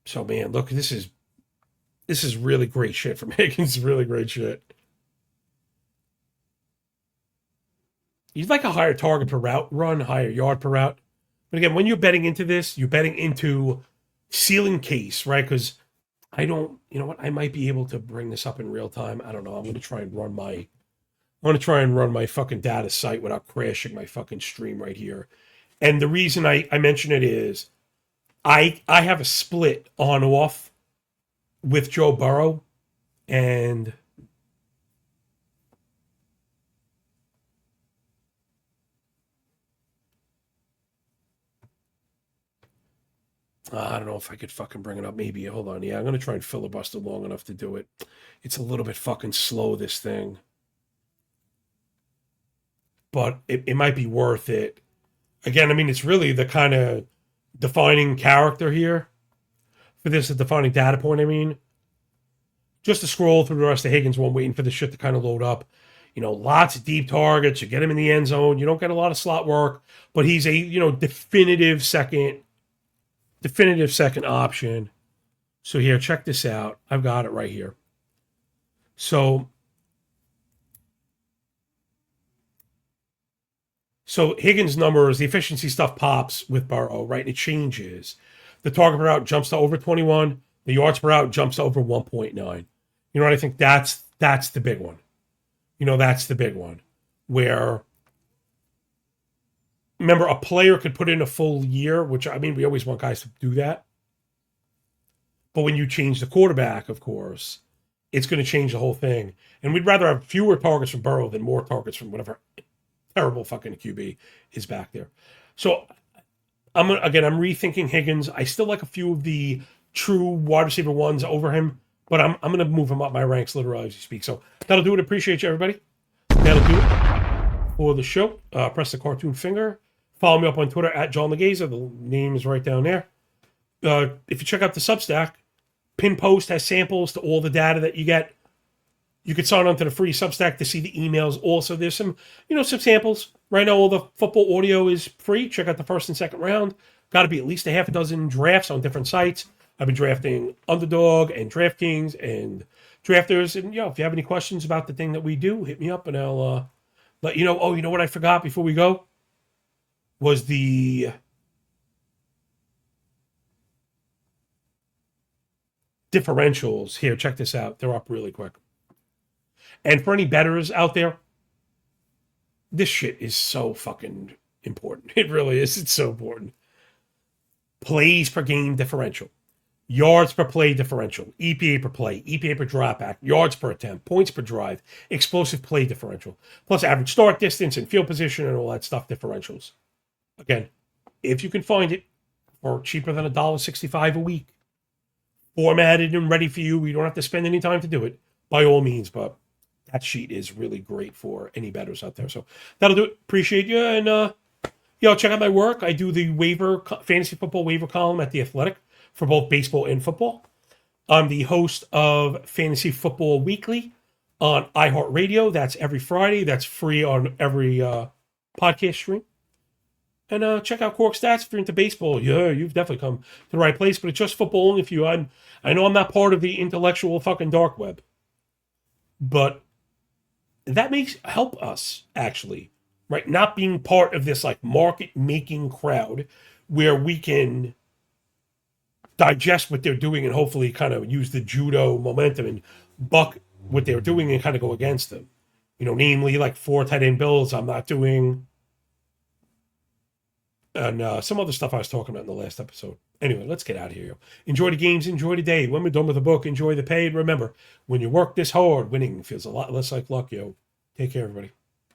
So, man, look, this is really great shit from Higgins. Really great shit. You'd like a higher target per route run, higher yard per route. But again, when you're betting into this, you're betting into ceiling case, right? Because I don't, I might be able to bring this up in real time. I don't know. I'm going to try and run my fucking data site without crashing my fucking stream right here. And the reason I mention it is I have a split on off with Joe Burrow, and I don't know if I could fucking bring it up. Maybe. Hold on. Yeah, I'm going to try and filibuster long enough to do it. It's a little bit fucking slow, this thing. But it might be worth it. Again, it's really the kind of defining character here. For this, a defining data point, Just to scroll through the rest of Higgins while I'm waiting for the shit to kind of load up. Lots of deep targets. You get him in the end zone. You don't get a lot of slot work. But he's a, definitive second option. So here, check this out. I've got it right here. So Higgins' numbers, the efficiency stuff pops with Burrow, right? It changes. The target per route jumps to over 21. The yards per route jumps to over 1.9. You know what I think? That's the big one. That's the big one. Where, remember, a player could put in a full year, which, we always want guys to do that. But when you change the quarterback, of course, it's going to change the whole thing. And we'd rather have fewer targets from Burrow than more targets from whatever terrible fucking QB is back there. So, I'm rethinking Higgins. I still like a few of the true wide receiver ones over him, but I'm going to move him up my ranks literally as you speak. So that'll do it. Appreciate you, everybody. That'll do it for the show. Press the cartoon finger. Follow me up on Twitter at John Legaza. The name is right down there. If you check out the Substack, pin post has samples to all the data that you get. You could sign on to the free Substack to see the emails. Also, there's some samples. Right now, all the football audio is free. Check out the first and second round. got to be at least a half a dozen drafts on different sites. I've been drafting Underdog and DraftKings and Drafters. And, if you have any questions about the thing that we do, hit me up and I'll let you know. Oh, you know what I forgot before we go? Was the differentials. Here, check this out. They're up really quick. And for any bettors out there, this shit is so fucking important. It really is. It's so important. Plays per game differential, yards per play differential, EPA per play, EPA per dropback, yards per attempt, points per drive, explosive play differential, plus average start distance and field position and all that stuff differentials. Again, if you can find it for cheaper than $1.65 a week, formatted and ready for you, you don't have to spend any time to do it, by all means, but that sheet is really great for any bettors out there. So that'll do it. Appreciate you. And, check out my work. I do the fantasy football waiver column at The Athletic for both baseball and football. I'm the host of Fantasy Football Weekly on iHeartRadio. That's every Friday. That's free on every podcast stream. And check out Corked Stats if you're into baseball. Yeah, you've definitely come to the right place, but it's just football only for you. I know I'm not part of the intellectual fucking dark web, but that help us, actually, right? Not being part of this like market-making crowd where we can digest what they're doing and hopefully kind of use the judo momentum and buck what they're doing and kind of go against them. Namely like 4 tight end builds I'm not doing, and some other stuff I was talking about in the last episode. Anyway, let's get out of here. Yo. Enjoy the games, enjoy the day. When we're done with the book, enjoy the pay. And remember, when you work this hard, winning feels a lot less like luck, yo. Take care, everybody.